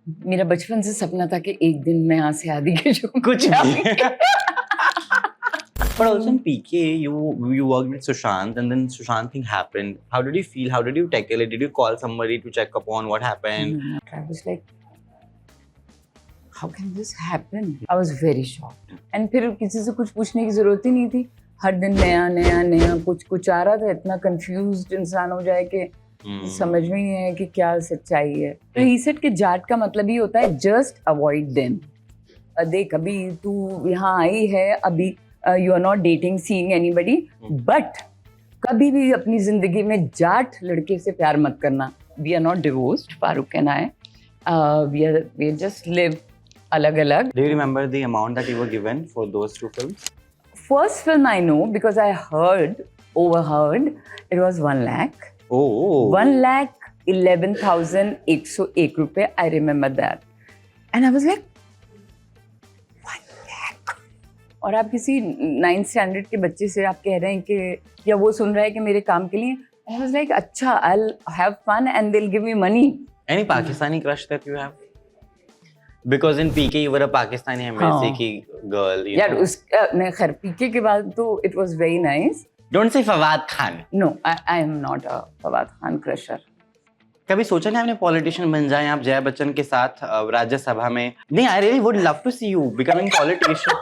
मेरा बचपन से सपना था कि एक दिन मैं यहाँ से आदि के जो कुछ But also in PK, you worked with Sushant, and then Sushant thing happened. How did you feel? How did you tackle it? Did you call somebody to check upon what happened? I was like, how can this happen? I was very shocked. And फिर किसी से कुछ पूछने की जरूरत ही नहीं थी. हर दिन नया नया नया कुछ आ रहा था. इतना confused इंसान हो जाए कि समझ में नहीं है कि क्या सच्चाई है. तो he said कि जाट का मतलब ही होता है just avoid them. देख अभी तू यहाँ आई है अभी you are not dating, seeing anybody, but कभी भी अपनी जिंदगी में जाट लड़के से प्यार मत करना. We are not divorced, Farooq and I. We just live अलग अलग. Do you remember the amount that you were given for those two films? First film I know because I overheard, it was 1 lakh. Oh. 1,11,101 रुपए. I remember that. And I was like, 1 lakh. और आप किसी 9th standard के बच्चे से आप कह रहे हैं कि या वो सुन रहा है कि मेरे काम के लिए. I was like, अच्छा, I'll have fun and they'll give me money. Any Pakistani crush that you have? Because in PK you were a Pakistani embassy की girl. यार नहीं खैर PK के बाद तो it was very nice. Don't say Fawad Khan. No, I am not a Fawad Khan crusher. कभी सोचा नहीं आपने पॉलिटिशियन बन जाए आप जया बच्चन के साथ राज्यसभा में? नहीं, I really would love to see you becoming politician.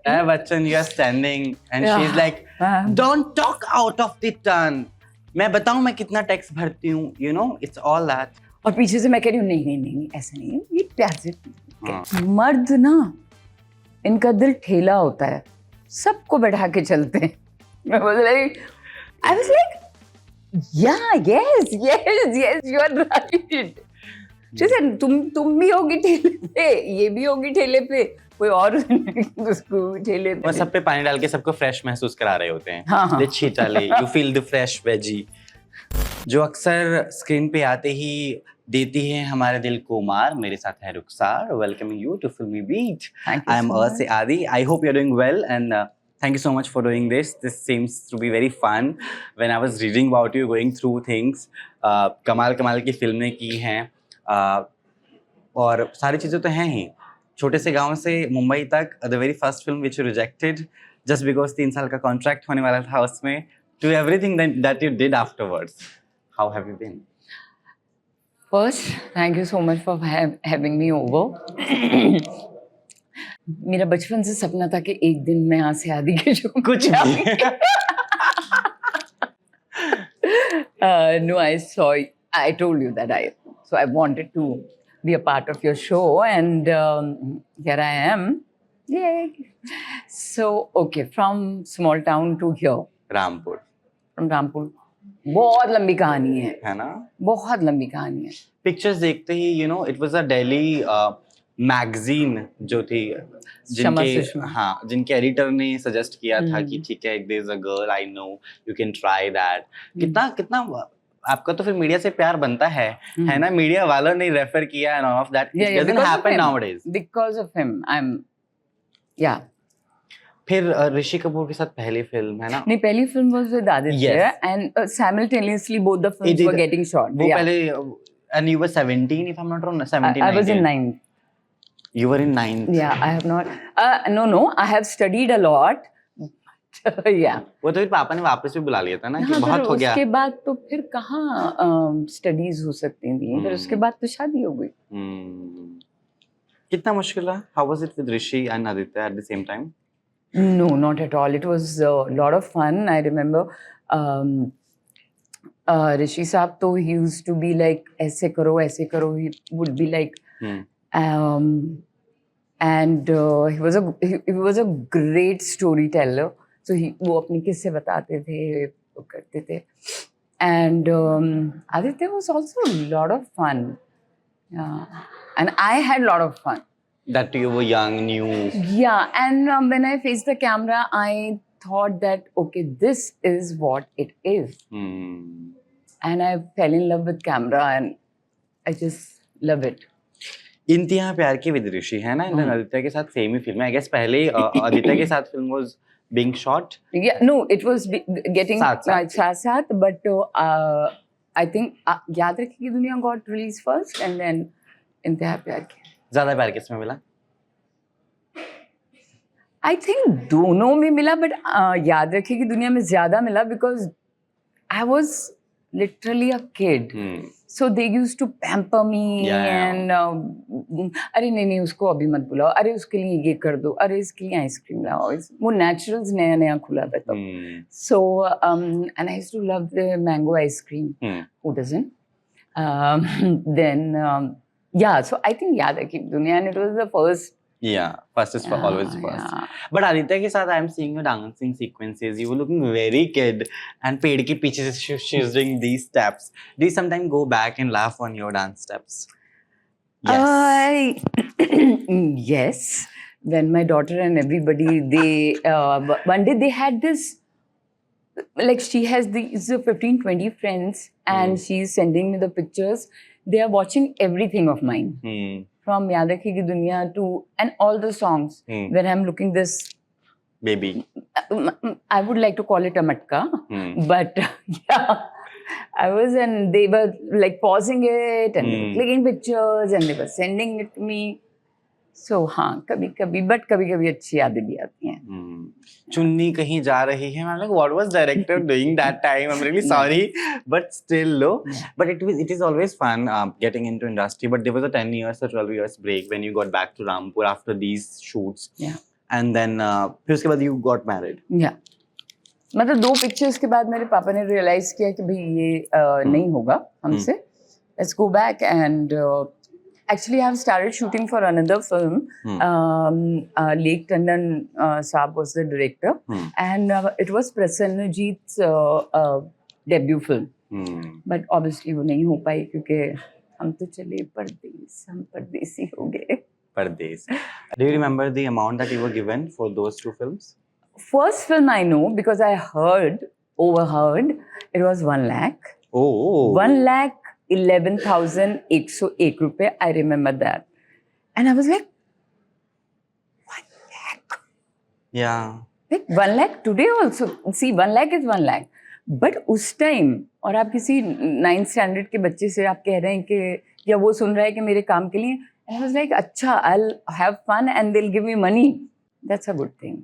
Jaya Bachchan, you are standing and she's like, don't talk out of the turn. मैं बताऊं मैं कितना टैक्स भरती हूँ, you know, it's all that. और पीछे से मैं कह रही हूँ नहीं ऐसा नहीं है, ये प्यार से. मर्द ना इनका दिल ठेला होता है, सबको बैठा के चलते हैं. I was like, yeah, yes, you are right. जैसे तुम भी होगी ठेले पे, ये भी होगी ठेले पे, कोई और उसको ठेले पे. और सब पे पानी डाल के सबको फ्रेश महसूस करा रहे होते हैं. हाँ. लिच्छी चाले, you feel the fresh veggie. जो अक्सर स्क्रीन पे आते ही देती है हमारे दिल को मार. मेरे साथ है रुखसार. Welcoming you to Filmy Beat. I am Arse Adi. I hope you're doing well and thank you so much for doing this. This seems to be very fun. When I was reading about you, going through things, कमाल की फिल्में की हैं और सारी चीज़ें तो हैं ही. छोटे से गांव से मुंबई तक, the very first film which you rejected just because 3 साल का contract होने वाला था उसमें, to everything that you did afterwards. How have you been? First, thank you so much for having me over. मेरा बचपन से सपना था कि एक दिन मैं यहाँ से आदि के जो कुछ No, I told you that I wanted to be a part of your show and here I am. Yay! So, okay, from small town to here. Rampur. From Rampur. बहुत लंबी कहानी है ना? बहुत लंबी कहानी है. Pictures देखते ही, you know, it was a Delhi magazine जो थी, जिनके एडिटर ने सजेस्ट किया था कि ठीक है, there is a girl I know, you can try that. कितना आपका तो फिर मीडिया से प्यार बनता है ना? मीडिया वालों ने रेफर किया and all of that. It doesn't happen nowadays. Because of him, yeah. फिर ऋषि कपूर के साथ पहली फिल्म है ना? नहीं, पहली film was with Aditya and simultaneously both the films were getting shot. वो पहले and you were 17 if I'm not wrong. 17. I was in 9th. You were in 9th. Yeah, I have not. No. I have studied a lot. Yeah. वो तो फिर पापा ने वापस भी बुला लिया था ना कि बहुत हो गया. उसके बाद तो फिर कहाँ स्टडीज हो सकती थी. फिर उसके बाद तो शादी हो गई. कितना मुश्किल रहा? How was it with Rishi and Aditya at the same time? No, not at all. It was a lot of fun. I remember Rishi Saab, तो he used to be like ऐसे करो. He would be like, and he was a great storyteller. So वो अपनी किस्से बताते थे, वो करते थे. And Aditya was also a lot of fun. Yeah. And I had a lot of fun. That you were young, new. Yeah, and when I faced the camera, I thought that, okay, this is what it is. And I fell in love with camera and I just love it. इंतहा प्यार की with ऋषि है ना? आदित्य के साथ same ही film है. I guess पहले आदित्य के साथ film was being shot? Yeah, no, it was getting साथ, but I think याद रखेगी दुनिया got released first and then इंतहा प्यार किया. ज़्यादा प्यार किसमें मिला? I think दोनों में मिला, but याद रखेगी दुनिया में ज़्यादा मिला because I was literally a kid. So they used to pamper me and अरे नहीं उसको अभी मत बुलाओ, अरे उसके लिए ये कर दो, अरे इसके लिए आइसक्रीम लाओ. वो Naturals नया खुला था तब. So and I used to love the mango ice cream. Who doesn't? Then yeah, so I think याद रखेगी दुनिया, and it was the first. Yeah, first is for always first. But Aditya के साथ I am seeing your dancing sequences. You were looking very kid, and पेड़ के पीछे से she's doing these steps. Do you sometimes go back and laugh on your dance steps? Yes. Yes. When my daughter and everybody, they one day they had this, like she has these 15-20 friends, and she's sending me the pictures. They are watching everything of mine. From Yaad Rakhegi Duniya to, and all the songs where I'm looking this baby. I would like to call it a matka, but yeah, I was, and they were like pausing it and they were clicking pictures and they were sending it to me. So हाँ कभी but कभी अच्छी यादें भी आती हैं. चुन्नी कहीं जा रही है. I'm like, what was director doing that time? I'm really sorry, but still low. But it is always fun getting into industry. But there was a 10 years or 12 years break when you got back to Rampur after these shoots. Yeah. And then फिर उसके बाद you got married. Yeah. मतलब 2 pictures के बाद मेरे पापा ने realize किया कि भाई ये नहीं होगा हमसे. Let's go back and. Actually, I have started shooting for another film. Lake Tandon Saab was the director, and it was Prasannajeet's debut film. But obviously, वो नहीं हो पाई क्योंकि हम तो चले परदेस, हम परदेसी हो गए. Pardes. Do you remember the amount that you were given for those 2 films? First film I know because I overheard, it was 1 lakh. Oh. 1,11,101 रुपए. I remember that. And I was like, 1 lakh? Yeah. Like 1 lakh today also. See, 1 lakh is 1 lakh. But उस time, और आप किसी 9th standard के बच्चे से आप कह रहे हैं कि, या वो सुन रहा है कि मेरे काम के लिए, and I was like, अच्छा, I'll have fun and they'll give me money. That's a good thing.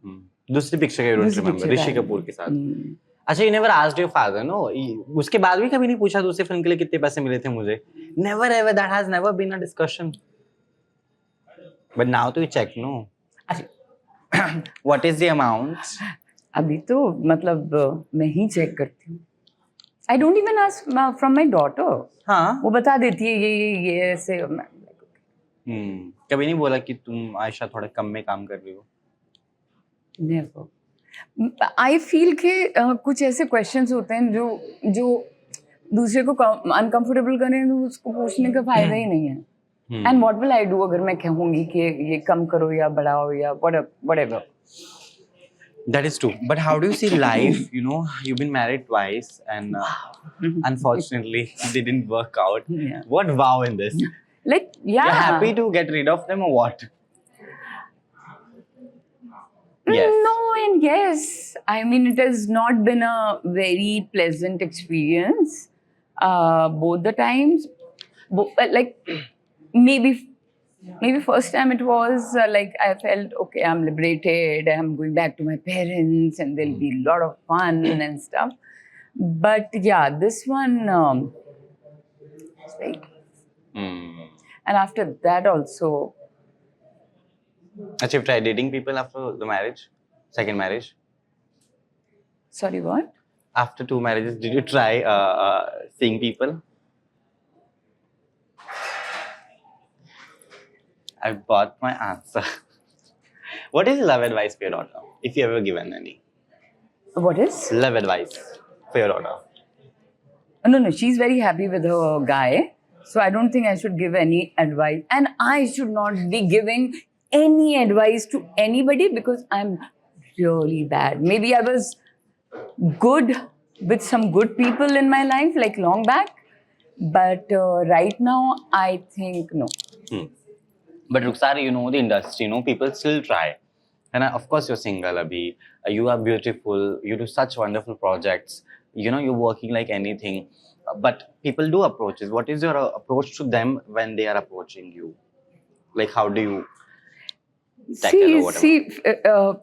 दूसरी पिक्चर का don't remember, ऋषि कपूर के साथ. अच्छा, you never asked your father, no? उसके बाद भी कभी नहीं पूछा दूसरी फिल्म के लिए कितने पैसे मिले थे मुझे? Never ever, that has never been a discussion. But now to check, no? What is the amount? अभी तो मतलब मैं ही चेक करती हूँ. I don't even ask from my daughter. हाँ. वो बता देती है ये ऐसे. कभी नहीं बोला कि तुम आयशा थोड़ा कम में काम कर रही हो? Never. I feel कि कुछ ऐसे questions होते हैं जो दूसरे को uncomfortable करें, तो उसको पूछने का फायदा ही नहीं है. And what will I do अगर मैं कहूँगी कि ये कम करो या बढ़ाओ या whatever. That is true. But how do you see life? You know, you've been married twice and unfortunately it didn't work out. Yeah. What wow in this? Like, yeah. You're happy to get rid of them or what? Yes. No and yes. I mean, it has not been a very pleasant experience. Both the times. Like, maybe first time it was like I felt, okay, I'm liberated. I'm going back to my parents and there'll be a lot of fun and stuff. But yeah, this one, it's very... And after that also... Actually, you've tried dating people after the marriage? Second marriage? Sorry, what? After 2 marriages, did you try seeing people? I've got my answer. What is love advice for your daughter? If you ever given any? What is? Love advice for your daughter. No, she's very happy with her guy. So I don't think I should give any advice. And I should not be giving any advice to anybody because I'm really bad. Maybe I was good with some good people in my life, like long back. But right now, I think no. But Rukhsar, you know the industry, people still try. And of course, you're single, Abhi. You are beautiful. You do such wonderful projects. You know, you're working like anything. But people do approaches. What is your approach to them when they are approaching you? Like, how do you tackle or whatever?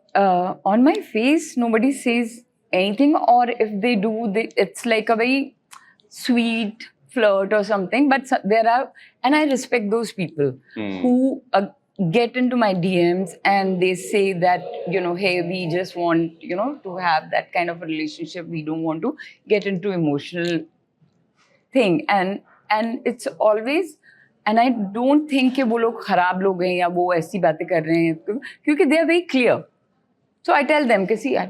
On my face, nobody says anything, or if they do, it's like a very sweet flirt or something. But there are, and I respect those people who get into my DMs and they say that, you know, hey, we just want, you know, to have that kind of a relationship. We don't want to get into emotional thing. And it's always, and I don't think कि वो लोग खराब लोग हैं या वो ऐसी बातें कर रहे हैं, क्योंकि they are very clear. So I tell them कि see, I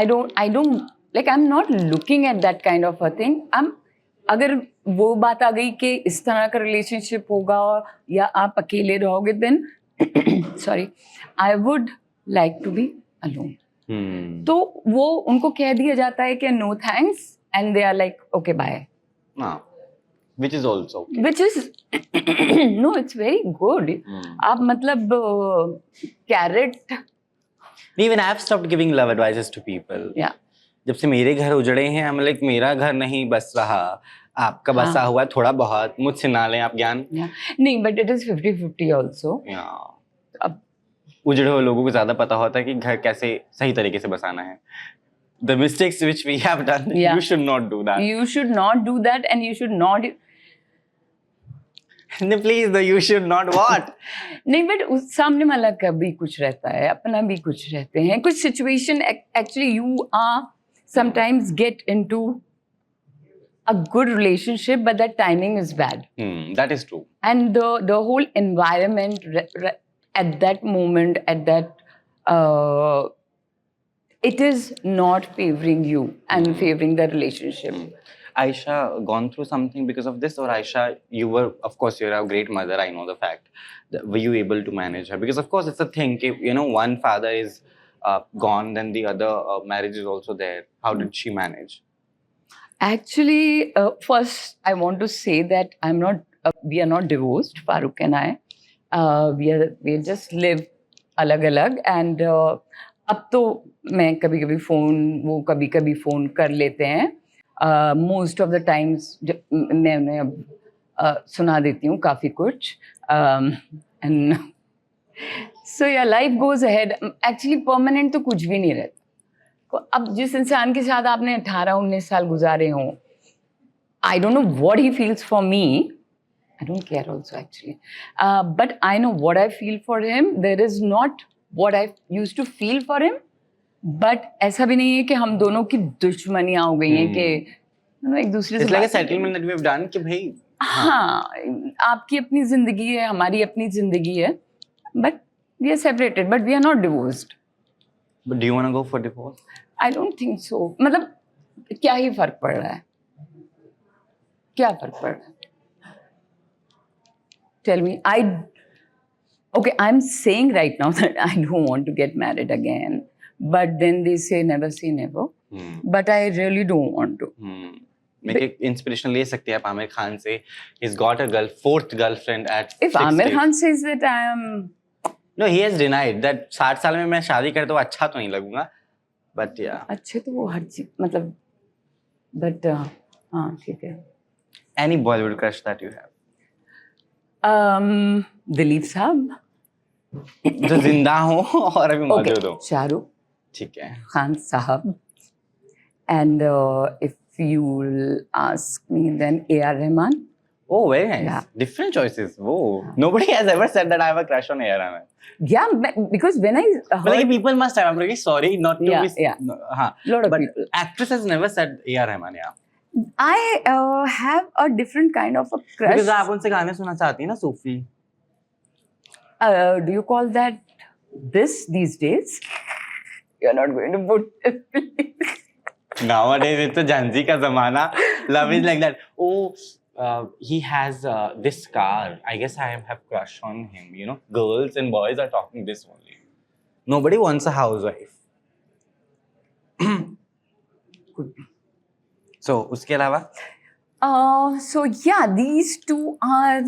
don't like, I'm not looking at that kind of a thing. अगर वो बात आ गई कि इस तरह का रिलेशनशिप होगा या आप अकेले रहोगे, then sorry, I would like to be alone. तो वो उनको कह दिया जाता है कि no thanks, and they are like okay, bye. Which is also okay. Which is no, it's very good. आप मतलब carrot. Even I have stopped giving love advices to people. Yeah. जब से मेरे घर उजड़े हैं, हम लाइक मेरा घर नहीं बस रहा, आपका बसा हुआ है थोड़ा बहुत, मुझसे ना लें आप ज्ञान. नहीं, but it is 50-50 also. अब उजड़े हुए लोगों को ज्यादा पता होता है कि घर कैसे सही तरीके से बसाना है. The mistakes which we have done, you should not do that. You should not do that, and you should not. Please, you should not what? नहीं, but उस सामने वाला का भी कुछ रहता है, अपना भी कुछ रहते हैं. कुछ situation actually you are sometimes get into a good relationship, but that timing is bad. That is true. And the whole environment at that moment, at that it is not favoring you and favoring the relationship. Aisha gone through something because of this, or Aisha, you were, of course, you're a great mother, I know the fact. Were you able to manage her? Because of course it's a thing, you know, one father is gone, then the other marriage is also there. How did she manage? Actually, first I want to say that I'm not. We are not divorced, Farooq and I. We just live अलग-अलग, and अब तो मैं कभी-कभी phone कर लेते हैं. Most of the times मैं उन्हें अब सुना देती हूँ काफ़ी कुछ. And so yeah, life goes ahead. Actually permanent तो कुछ भी नहीं रहता. अब जिस इंसान के साथ आपने 18-19 साल गुजारे हों, I don't know what he feels for me. I don't care also actually. But I know what I feel for him. There is not what I used to feel for him. But ऐसा भी नहीं है कि हम दोनों की दुश्मनियाँ हो गई हैं कि एक दूसरे से. It's like a settlement that we have done कि भाई हाँ, आपकी अपनी जिंदगी है, हमारी अपनी जिंदगी है. But we are separated, but we are not divorced. But do you want to go for divorce? I don't think so. मतलब क्या ही फर्क पड़ रहा है? क्या फर्क पड़ रहा है? Tell me. Okay, I'm saying right now that I don't want to get married again. But then they say never say never. But I really don't want to. मैं एक इंस्पिरेशन ले सकते हैं आप आमिर खान से. He's got a fourth girlfriend at 60. If Amir Khan says that I am... No, he has denied that 60 साल में मैं शादी करता हूँ अच्छा तो नहीं लगूंगा. But yeah. अच्छे तो वो हर चीज मतलब. But हाँ ठीक है. Any Bollywood crush that you have? Dilip साहब. जो जिंदा हो और अभी मौजूद हो. शाहरुख. ठीक है. Khan Sahab. And if you'll ask me, then A.R. Rahman. Oh, very nice. Yeah. Different choices. Whoa. Nobody has ever said that I have a crush on A.R. Rahman. Yeah, because when I heard... But like people must have. I'm really sorry not to be... Yeah. No, lot of but people. Actress has never said A.R. Rahman, yeah. I have a different kind of a crush. Because आप उनसे गाने सुनना चाहती हैं ना सूफी. Do you call that these days? You're not going to put... Nowadays, it's a Gen Z ka zamana. Love is like that. Oh, he has this car. I guess I have crush on him. You know, girls and boys are talking this only. Nobody wants a housewife. Could be. So, uske alawa? So yeah, these two are...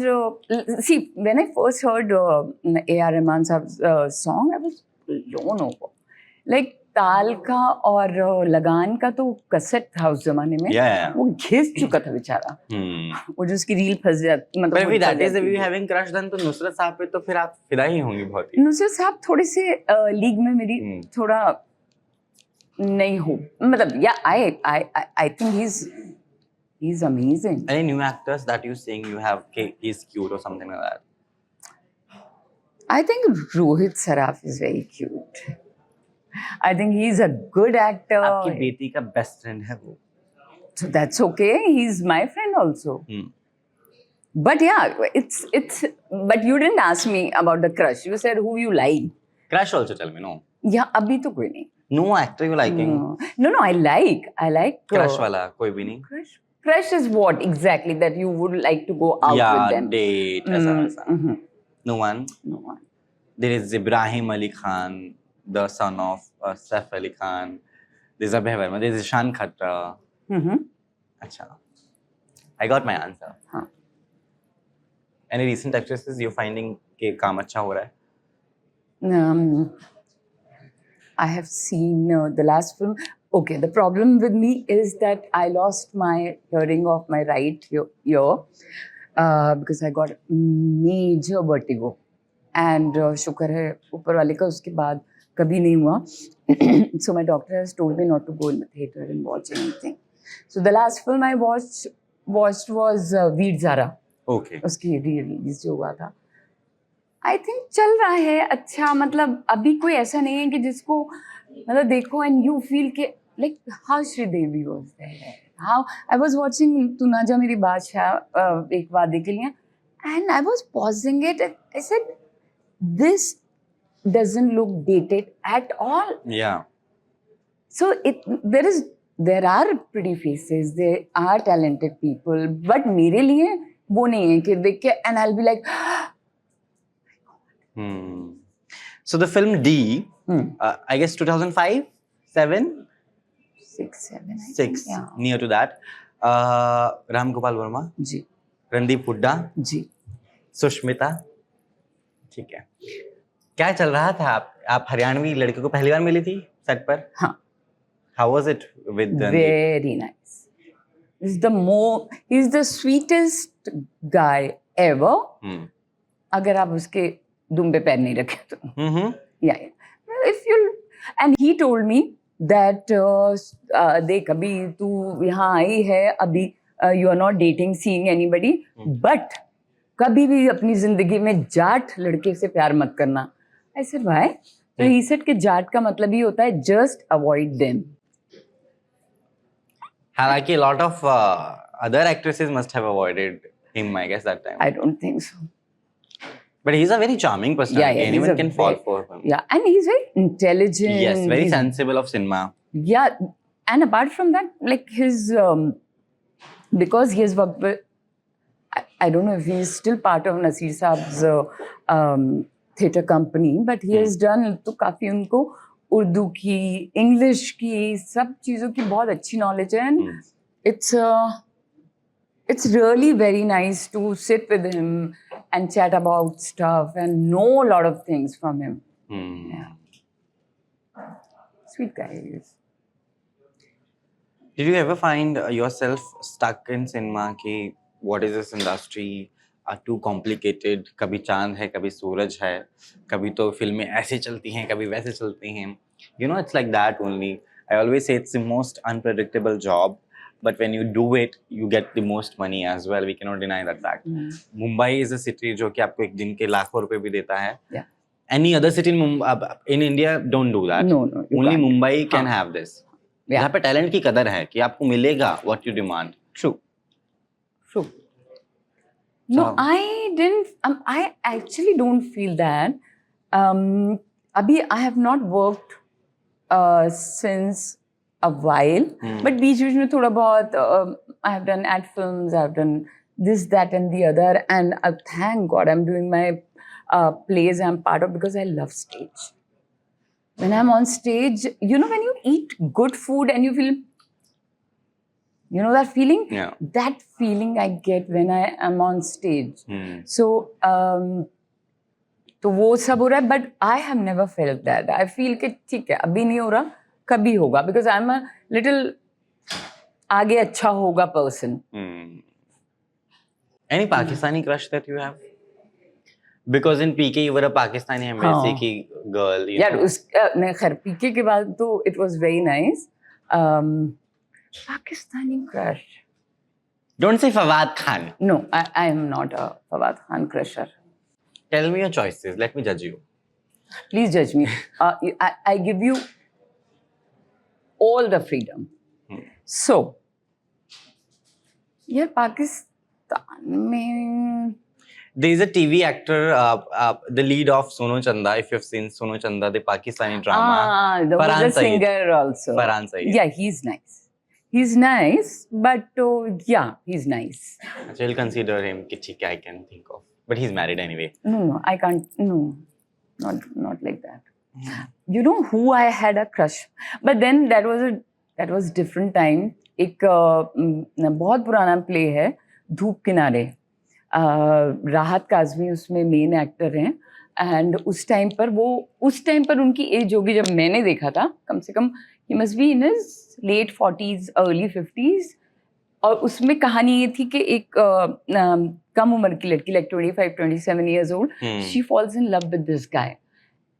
see, when I first heard A.R. Rahman's song, I was blown over. Like ताल का और लगान का तो cassette था उस जमाने में. Yeah. वो घिस चुका था बेचारा. वो जो उसकी रील फंस जाती, मतलब But if that is if you having crush then तो नुसरत साहब पे तो फिर आप फिदा ही होंगी बहुत ही. नुसरत साहब थोड़े से लीग में मेरी थोड़ा नहीं हो, मतलब या I think he's amazing. Any new actors that you saying you have he's cute or something like that? I think Rohit Saraf is very cute. I think he's a good actor. आपकी बेटी का best friend है वो. So that's okay. He's my friend also. But yeah, it's. But you didn't ask me about the crush. You said who you like. Crush also tell me no. Yeah, अभी तो कोई नहीं. No actor you liking? No. I like. Crush वाला कोई भी नहीं. Crush is what exactly that you would like to go out with them. Yeah, date ऐसा. No one. There is Ibrahim Ali Khan, the son of Saif Ali Khan. There's Abhay Verma. There's Ishan Khatra. अच्छा. I got my answer. हाँ. Any recent actresses you're finding के काम अच्छा हो रहा है? I have seen the last film. Okay, the problem with me is that I lost my hearing of my right ear because I got major vertigo. And शुक्र है ऊपर वाले का, उसके बाद कभी नहीं हुआ. So my doctor has told me not to go in the theater and watch anything. So the last film I watched was Veer Zara. Okay. उसकी re-release जो हुआ था. I think चल रहा है अच्छा, मतलब अभी कोई ऐसा नहीं है कि जिसको मतलब देखो and you feel के like how Sridevi was there. How I was watching तू ना जा मेरी बादशाह एक वादे के लिए, and I was pausing it and I said this doesn't look dated at all. Yeah. So there are pretty faces, there are talented people, but मेरे लिए वो नहीं है कि देख के and I'll be like So the film D, I guess 2005, 7, 6, 7, 6, yeah. Near to that. Ram Gopal Verma, ji, Randeep Hooda, जी. सुष्मिता. ठीक है. क्या चल रहा था? आप हरियाणवी लड़के को पहली बार मिली थी सेट पर? हाँ. How was it with the Very nice. He's the sweetest guy ever. अगर आप उसके दुम पे पैर नहीं रखे तो. Yeah. And he told me that देख अभी तू यहाँ आई है, अभी you are not dating, seeing anybody, but कभी भी अपनी जिंदगी में जाट लड़के से प्यार मत करना. I said why? So he said कि जाट का मतलब ही होता है just avoid them. हालांकि a lot of other actresses must have avoided him, I guess, that time. I don't think so. But he's a very charming personality. Yeah, anyone can fall for him. Yeah, and he's very intelligent. Yes, very sensible of cinema. Yeah, and apart from that, like his, because he has worked with, I don't know if he's still part of Nasir Saab's theatre company, but he has done तो काफी उनको उर्दू की, English की, सब चीज़ों की बहुत अच्छी नॉलेज है. And it's really very nice to sit with him and chat about stuff and know a lot of things from him. Yeah. Sweet guy he is. Did you ever find yourself stuck in cinema कि what is this industry too complicated? कभी चांद है, कभी सूरज है, कभी तो फिल्में ऐसे चलती हैं, कभी वैसे चलती हैं. You know, it's like that only. I always say it's the most unpredictable job, but when you do it, you get the most money as well. We cannot deny that fact. Mumbai is a city जो कि आपको एक दिन के लाखों रुपए भी देता है. Yeah. Any other city in India don't do that. No. Only can't. Mumbai can have this. Yeah. यहाँ पे टैलेंट की कदर है कि आपको मिलेगा what you demand. True. No, I didn't. I actually don't feel that. Abhi, I have not worked since a while. But बीच में थोड़ा बहुत I have done ad films. I have done this, that, and the other. And thank God I'm doing my plays I'm part of because I love stage. When I'm on stage, you know, when you eat good food and you feel. You know that feeling? Yeah. That feeling I get when I am on stage. So तो वो सब हो रहा है, but I have never felt that. I feel कि ठीक है, अभी नहीं हो रहा, कभी होगा, because I am a little आगे अच्छा होगा person. Any Pakistani crush that you have? Because in PK you were a Pakistani embassy की girl. You यार know. उस नहीं, खैर पीके के बाद तो it was very nice. Pakistani crush. Don't say Fawad Khan. No, I am not a Fawad Khan crusher. Tell me your choices. Let me judge you. Please judge me. I give you all the freedom. So, यार पाकिस्तान में There is a TV actor, the lead of Sono Chanda. If you have seen Sono Chanda, the Pakistani drama. there was Farhan a Saeed. singer also. Farhan Saeed. Yeah, he's nice. He's nice, but yeah, he's nice. So you'll consider him कि ठीक है, I can think of. But he's married anyway. No, I can't. No, not like that. You know who I had a crush, but then that was different time. एक बहुत पुराना play है धूप किनारे. राहत काज़मी उसमें मेन एक्टर हैं. And उस टाइम पर उनकी एज होगी जब मैंने देखा था, कम से कम ही must be in his late 40s early 50s. और उसमें कहानी ये थी कि एक कम उम्र की लड़की, like 25-27 years old, she falls in love with this guy.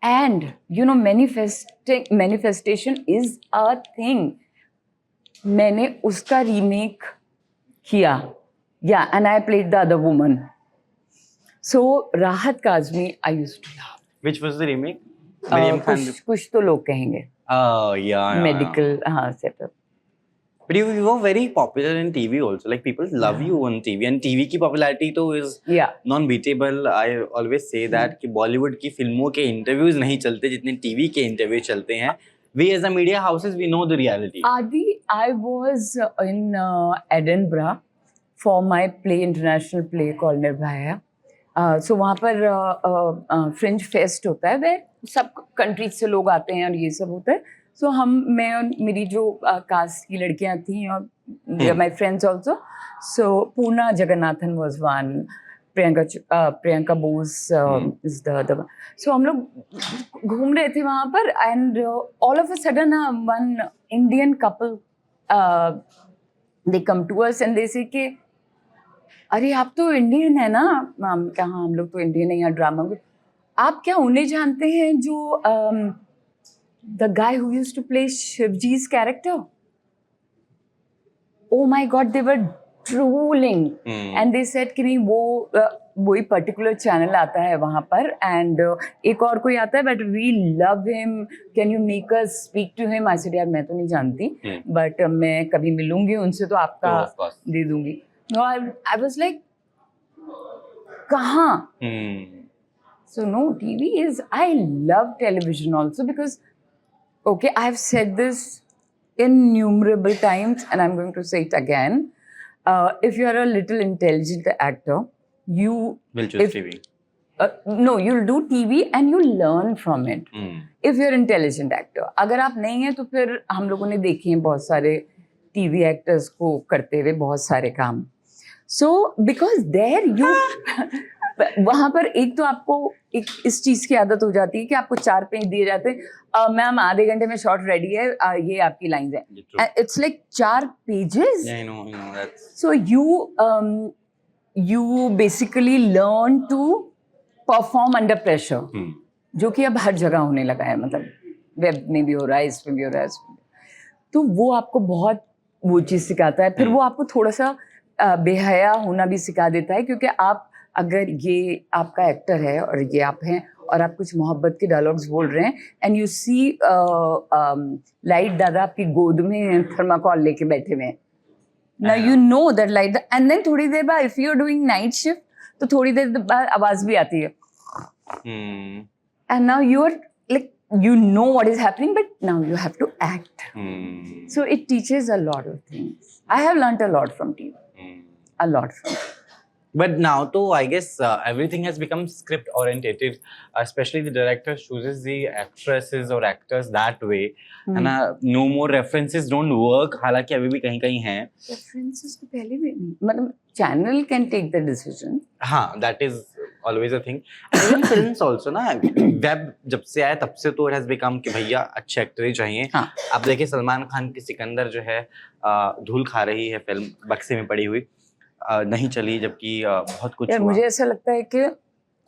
And you know, manifestation is a thing. मैंने उसका रीमेक किया. Yeah, and I played the other woman. So Rahat Kazmi, I used to love. Which was the remake? Maryam Khan. कुछ तो लोग कहेंगे. Oh yeah. Medical setup. But you were very popular in TV also. Like people love you on TV, and TV की popularity तो is non-beatable. I always say that कि Bollywood की फिल्मों के interviews नहीं चलते जितने TV के interviews चलते हैं. We as a media houses, we know the reality. Adi, I was in Edinburgh for my play, international play called Nirbhaya. So वहाँ पर Fringe Fest होता है, where सब countries से लोग आते हैं और ये सब होता है. So मैं और मेरी जो कास्ट की लड़कियाँ थी और my friends also. So Poorna Jagannathan was one. Priyanka Bose is the other one. So हम लोग घूम रहे थे वहाँ पर, and all of a sudden one Indian couple they come to us and they say कि अरे आप तो इंडियन है ना. हम कहाँ, हम लोग तो इंडियन है, यहाँ ड्रामा में. आप क्या उन्हें जानते हैं जो the guy who used to play Shivji's character? Oh my God, they were drooling. And they said कि नहीं वो वही particular channel आता है वहाँ पर, and एक और कोई आता है, but we love him. Can you make us speak to him? I said यार मैं तो नहीं जानती, but मैं कभी मिलूंगी उनसे तो आपका दे दूंगी. No, I was like कहाँ? So no, TV is, I love television also because, okay, I have said this innumerable times and I'm going to say it again. If you are a little intelligent actor, you will choose TV. No, you'll do TV and you'll learn from it. If you're intelligent actor. अगर आप नहीं हैं तो फिर हम लोगों ने देखे हैं बहुत सारे TV actors को करते हुए बहुत सारे काम. So because there you वहाँ पर एक तो आपको एक इस चीज़ की आदत हो जाती है कि आपको 4 पेज दिए जाते हैं, मैम आधे घंटे में शॉट रेडी है, ये आपकी लाइंस है. It's like 4 pages. Yeah, I know that. So you basically learn to perform under pressure, जो कि अब हर जगह होने लगा है, मतलब वेब में भी हो रहा है, इसमें भी हो रहा है. तो वो आपको बहुत वो चीज़ सिखाता है. फिर वो आपको थोड़ा सा बेहया होना भी सिखा देता है, क्योंकि आप अगर ये आपका एक्टर है और ये आप हैं और आप कुछ मोहब्बत के डायलॉग्स बोल रहे हैं एंड यू सी लाइट दादा आपकी गोद में थर्माकोल लेके बैठे हुए हैं. Now you know that like that, and then थोड़ी देर बाद if you are doing night shift तो थोड़ी देर बाद आवाज भी आती है. And now you are like you know what is happening, but now you have to act. So it teaches a lot of things. I have learnt a lot from TV. A lot from TV. But now too, I guess everything has become script orientated, especially the director chooses the actresses or actors that way. And no more references don't work. हालांकि अभी भी कहीं-कहीं हैं. References तो पहले भी नहीं, मतलब channel can take the decision. हाँ, that is always a thing. And even films also ना, वेब जब से आया तब से तो it has become कि भैया अच्छे एक्टर ही चाहिए. हाँ. आप देखिए सलमान खान की सिकंदर जो है धूल खा रही है फिल्म, बक्से में पड़ी हुई, नहीं चली, जबकि बहुत कुछ यार हुआ. मुझे ऐसा लगता है कि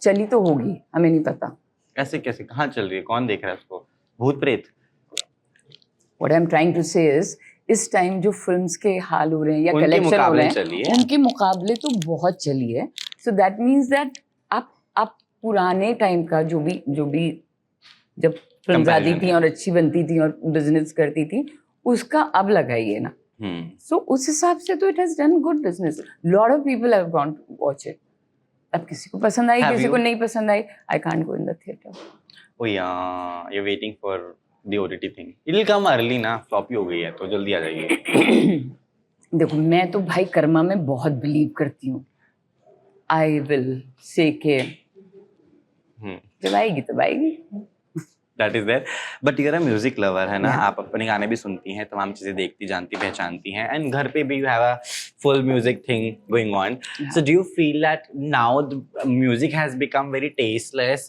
चली तो होगी, हमें नहीं पता. ऐसे कैसे, कहाँ चल रही है, कौन देख रहा है उसको, भूत प्रेत? What I'm trying to say is, इस टाइम जो फिल्म्स के हाल हो रहे हैं या उनके कलेक्शन हो मुकाबले रहे हैं, चली है. उनके मुकाबले तो बहुत चली है. सो दैट मीन्स दैट आप पुराने टाइम का जो भी जब फिल्म आती थी और अच्छी बनती थी और बिजनेस करती थी, उसका अब लगाइए ना. सो उस हिसाब से तो it has done good business. Lot of people have gone to watch it. अब किसी को पसंद आई, Have किसी you? को नहीं पसंद आई. I can't go in the theatre. Oh yeah, you're waiting for the OTT thing. It'll come early ना, फ्लॉपी हो गई है तो जल्दी आ जाइए. देखो मैं तो भाई कर्मा में बहुत बिलीव करती हूँ. आई विल से के जब आएगी तब आएगी. That is there. But you're a music lover है ना, Yeah. आप अपने गाने भी सुनती हैं, तमाम चीजें देखती, जानती, पहचानती हैं, and घर पे भी you have a full music thing going on. Yeah. So do you feel that now the music has become very tasteless?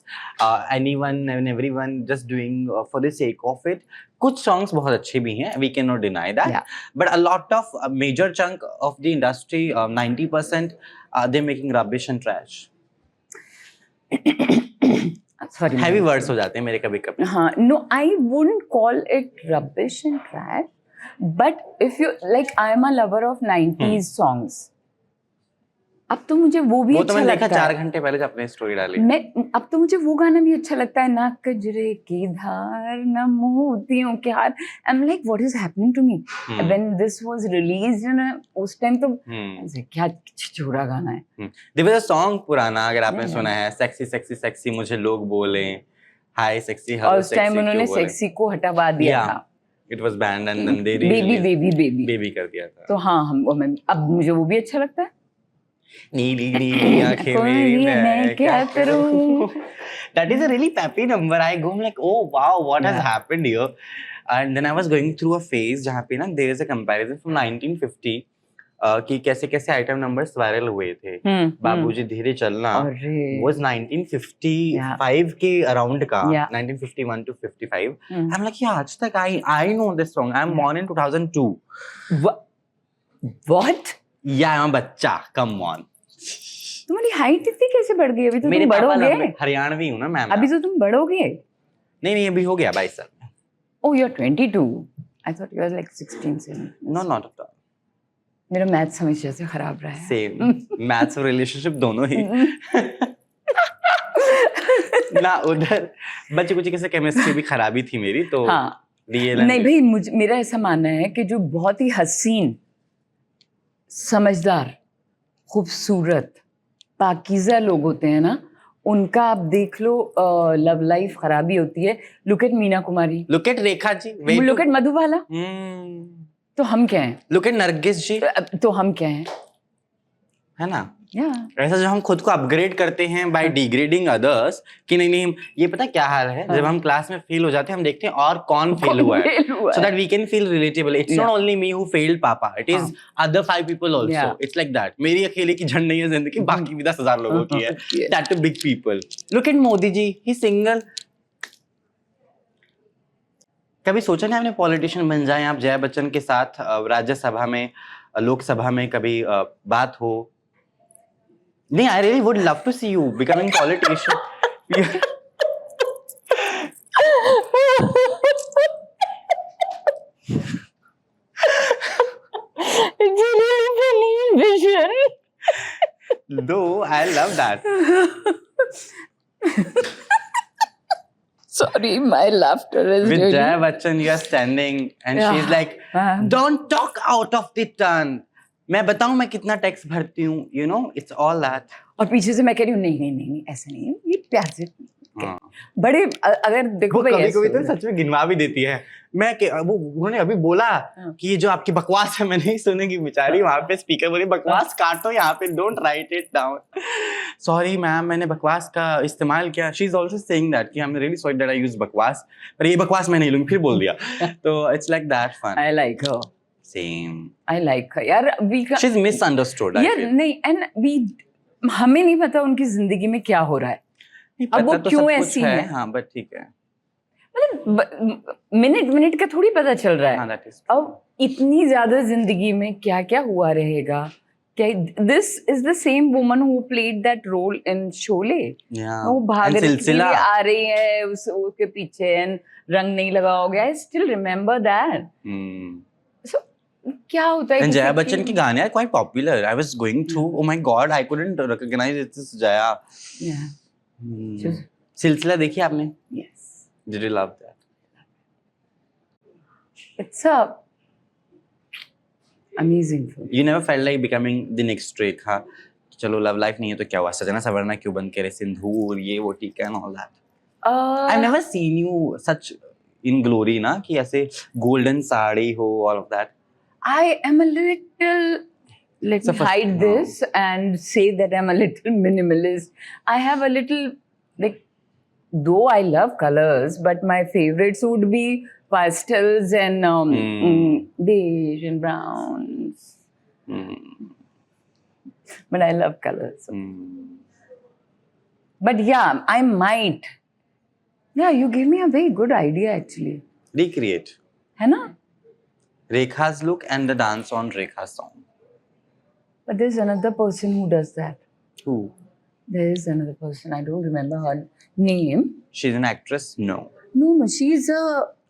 Anyone and everyone just doing for the sake of it. कुछ songs बहुत अच्छे भी हैं, we cannot deny that. Yeah. But a lot of major chunk of the industry, 90%, they're making rubbish and trash. Sorry. Heavy words हो जाते हैं मेरे कभी-कभी. हाँ, no, I wouldn't call it rubbish and trash, but if you like, I am a lover of 90s songs. अब तो मुझे वो भी वो अच्छा तो मैंने देखा लगता 4 है. घंटे पहले जब आपने स्टोरी डाली. अब तो मुझे वो गाना भी अच्छा लगता है, ना कजरे की धार ना मोतियों के हार. I'm like, what is happening to me? When this was released, ना उस टाइम तो ऐसे क्या छिछोरा गाना है. There was a song पुराना, अगर आपने Yeah. सुना है, सेक्सी सेक्सी सेक्सी मुझे लोग बोले, हाय सेक्सी और हेलो उस टाइम उन्होंने सेक्सी को हटवा दिया था. It was banned and then they baby baby कर दिया था. तो हाँ, अब मुझे वो भी अच्छा लगता है. नीली नीली आंखें मेरी, मैं क्या करूं. That is a really peppy number. I go like, oh wow, what has happened here? And then I was going through a phase जहाँ पे ना there is a comparison from 1950 कि कैसे कैसे आइटम नंबर्स वायरल हुए थे. बाबूजी धीरे चलना was 1955 के अराउंड का, 1951 to 55. I'm like, yeah, आज तक I know this song. I'm born in 2002. What? Yeah, I'm a बच्चा. Come on. तुम्हारी हाइट इतनी कैसे बढ़ गई? अभी तो तुम बढ़ोगे. हरियाणवी हूँ ना मैम. अभी तो तुम बढ़ोगे. नहीं अभी हो गया 22 साल. Oh, you're 22. I thought you were like 16, 17. No, not at all. मेरा मैथ्स हमेशा से खराब रहा है. Same. मैथ्स और रिलेशनशिप दोनों ही. ना उधर बच्चे कुछ कैसे केमिस्ट्री भी खराबी थी मेरी तो. हाँ. नहीं भाई, मेरा ऐसा मानना है कि जो बहुत ही हसीन, समझदार, खूबसूरत, पाकीज़ा लोग होते हैं ना, उनका आप देख लो लव लाइफ खराबी होती है. Look at Meena Kumari, look at Rekha ji, look at Madhubala. तो हम क्या हैं? लुक एट नरगिस जी, तो हम क्या हैं? है ना. Yeah. ऐसा जो हम खुद को अपग्रेड करते हैं बाय डिग्रेडिंग अदर्स कि नहीं ये पता क्या हाल है. जब हम क्लास में फेल हो जाते हैं हम देखते हैं और कौन फेल हुआ है, so that we can feel relatable. It's not only me who failed papa, it is other 5 people also. It's like that. मेरी अकेले की झंड नहीं है जिंदगी, बाकी भी 10,000 लोगों की है. That to big people. Look at Modi ji, he's single. कभी सोचा नहीं आपने पॉलिटिशियन बन जाए आप जया बच्चन के साथ राज्यसभा में, लोकसभा में कभी बात हो? नहीं, I really would love to see you becoming politician. It's a really funny vision. Though I love that. Sorry, my laughter is With really... Jaya Bachchan, you are standing and she's like, don't talk out of the turn. मैं बताऊं मैं कितना tax भरती हूँ, you know, it's all that. और पीछे से मैं कह रही हूँ नहीं ऐसा नहीं है, ये प्यार से. बड़े अगर देखो भाई, कभी-कभी तो सच में गिनवा भी देती है. वो उन्होंने अभी बोला कि ये जो आपकी बकवास है मैं नहीं सुनेगी, बेचारी वहाँ पे स्पीकर बोली बकवास काटो यहाँ पे, don't write it down. Sorry ma'am, मैंने बकवास का इस्तेमाल किया. She is also saying that कि I am really sorry that I used बकवास, पर ये बकवास मैं नहीं लूंगी, फिर बोल दिया. तो it's like that fun. I like her. Same. I like her. यार we she's misunderstood. यार नहीं, and we हमें नहीं पता उनकी जिंदगी में क्या हो रहा है, नहीं, अब वो पता तो क्यों सब कुछ ऐसी है, हैं? हाँ बट ठीक है, मतलब मिनट मिनट का थोड़ी पता चल रहा हाँ है। दैट इज अब इतनी ज्यादा जिंदगी में क्या क्या हुआ रहेगा, क्या this is the same woman who played that role in Sholay. वो भाग एंड रही सिलसिला, है, आ रही है उसके पीछे एंड रंग नहीं लगा हो गया, आई स्टिल रिमेम्बर दैट। सो क्या होता है एंड किसी जया की- बच्चन की गाने are quite popular, I was going through, oh my God I couldn't recognise this Jaya. Yeah. Just- Silsila देखी आपने? Yes. Did you love that? It's a amazing film. You never felt like becoming the next Rekha? चलो love life नहीं है तो क्या हुआ, सजना सवरना क्यों बंद करे, सिंदूर ये वो ठीक है, and all that. I've never seen you such in glory ना, कि ऐसे golden साड़ी हो, all of that. I am a little, let So me first- hide this and say that I'm a little minimalist. I have a little, like, though I love colors, but my favorites would be pastels and beige and browns. But I love colors. But yeah, I might. Yeah, you gave me a very good idea actually. Recreate है ना? Rekha's look and the dance on Rekha's song. But there's another person who does that. Who? There is another person. I don't remember her name. She's an actress? No. No, she's a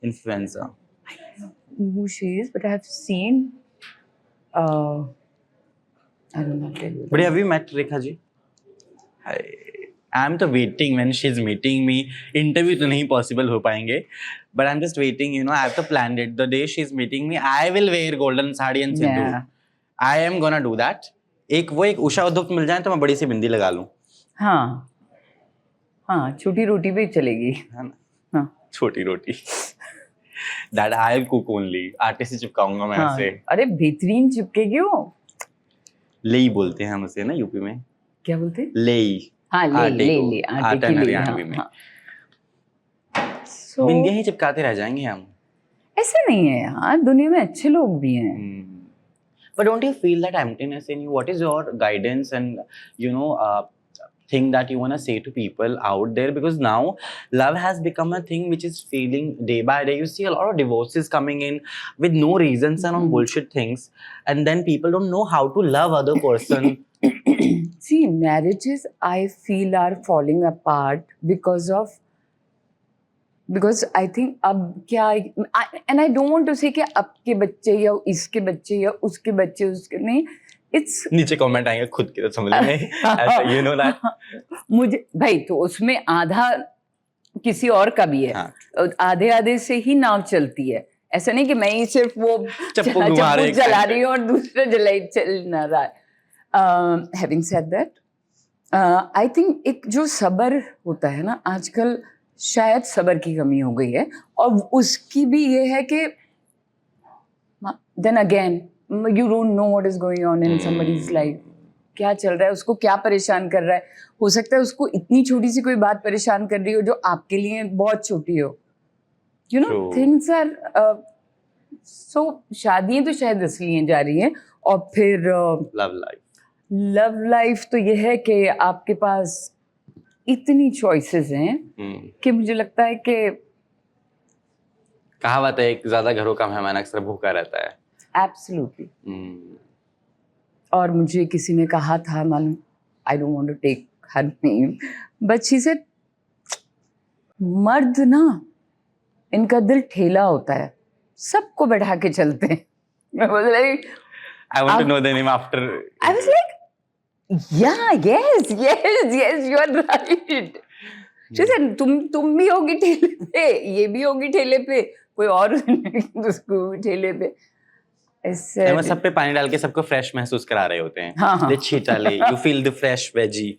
Influencer. who she is, but I have seen. I don't know. Tell you But that. have you met Rekha ji? I'm तो waiting when she's meeting me. Interview तो नहीं possible हो पाएंगे. But I'm just waiting, you know, I have to plan it. The day she's meeting me, I will wear golden sari and Sindoor. Yeah. I am gonna do that. एक उषा उद्धव मिल जाए तो मैं बड़ी सी बिंदी लगा लूं. हाँ, हाँ, छोटी रोटी पे चलेगी. है ना? हाँ, छोटी रोटी. That I'll cook only. आटे से चिपकाऊंगा मैं हाँ. ऐसे. अरे बेहतरीन चिपकेगी वो. लेई बोलते हैं हम उसे ना यूपी में. क्या बोलते हैं? लेई. हाँ, आटे को. ले आटा आटे की ले. हरियाणवी में. हाँ. So, बिंदियां ही चिपकाते रह जाएंगे हम. ऐसे नहीं है यार, दुनिया में अच्छे लोग भी हैं. But don't you feel that emptiness in you? What is your guidance and thing that you want to say to people out there? Because now love has become a thing which is failing day by day. You see a lot of divorces coming in with no reasons and on bullshit things, and then people don't know how to love other person. See, marriages I feel are falling apart because I think अब क्या, and I don't want to say कि अब के बच्चे या इसके बच्चे या उसके बच्चे उसके नहीं, it's नीचे कमेंट आएंगे खुद के तो समझ लेंगे. You know that. मुझे भाई तो उसमें आधा किसी और का भी है. हाँ. आधे आधे से ही नाव चलती है. ऐसा नहीं कि मैं ही सिर्फ वो चप्पू घुमा रहे जला रही हूँ और दूसरा जलाई चल ना रहा है. Having said that, I think एक जो सब्र होता है ना आजकल, शायद सब्र की कमी हो गई है. और उसकी भी ये है कि then again you don't know what is going on in somebody's life. क्या चल रहा है, उसको क्या परेशान कर रहा है. हो सकता है उसको इतनी छोटी सी कोई बात परेशान कर रही हो जो आपके लिए बहुत छोटी हो. You know, True. things are so शादियां तो शायद इसलिए जा रही हैं. और फिर लव लाइफ तो ये है कि आपके पास इतनी चॉइसेस हैं कि मुझे लगता है कि कहावत है, एक ज्यादा घरों का मेहमान अक्सर भूखा रहता है. एब्सोल्युटली. और मुझे किसी ने कहा था, मालूम, I don't want to take her name, but she said मर्द ना, इनका दिल ठेला होता है, सबको बैठा के चलते हैं. मैं बोल रही, I want to know the name after. I was like, yeah, yes, you are right. She said, तुम भी होगी ठेले पे, ये भी होगी ठेले पे, कोई और उसको ठेले पे. वो सब पे पानी डाल के सबको फ्रेश महसूस करा रहे होते हैं. हाँ. The chitale, you feel the fresh veggie.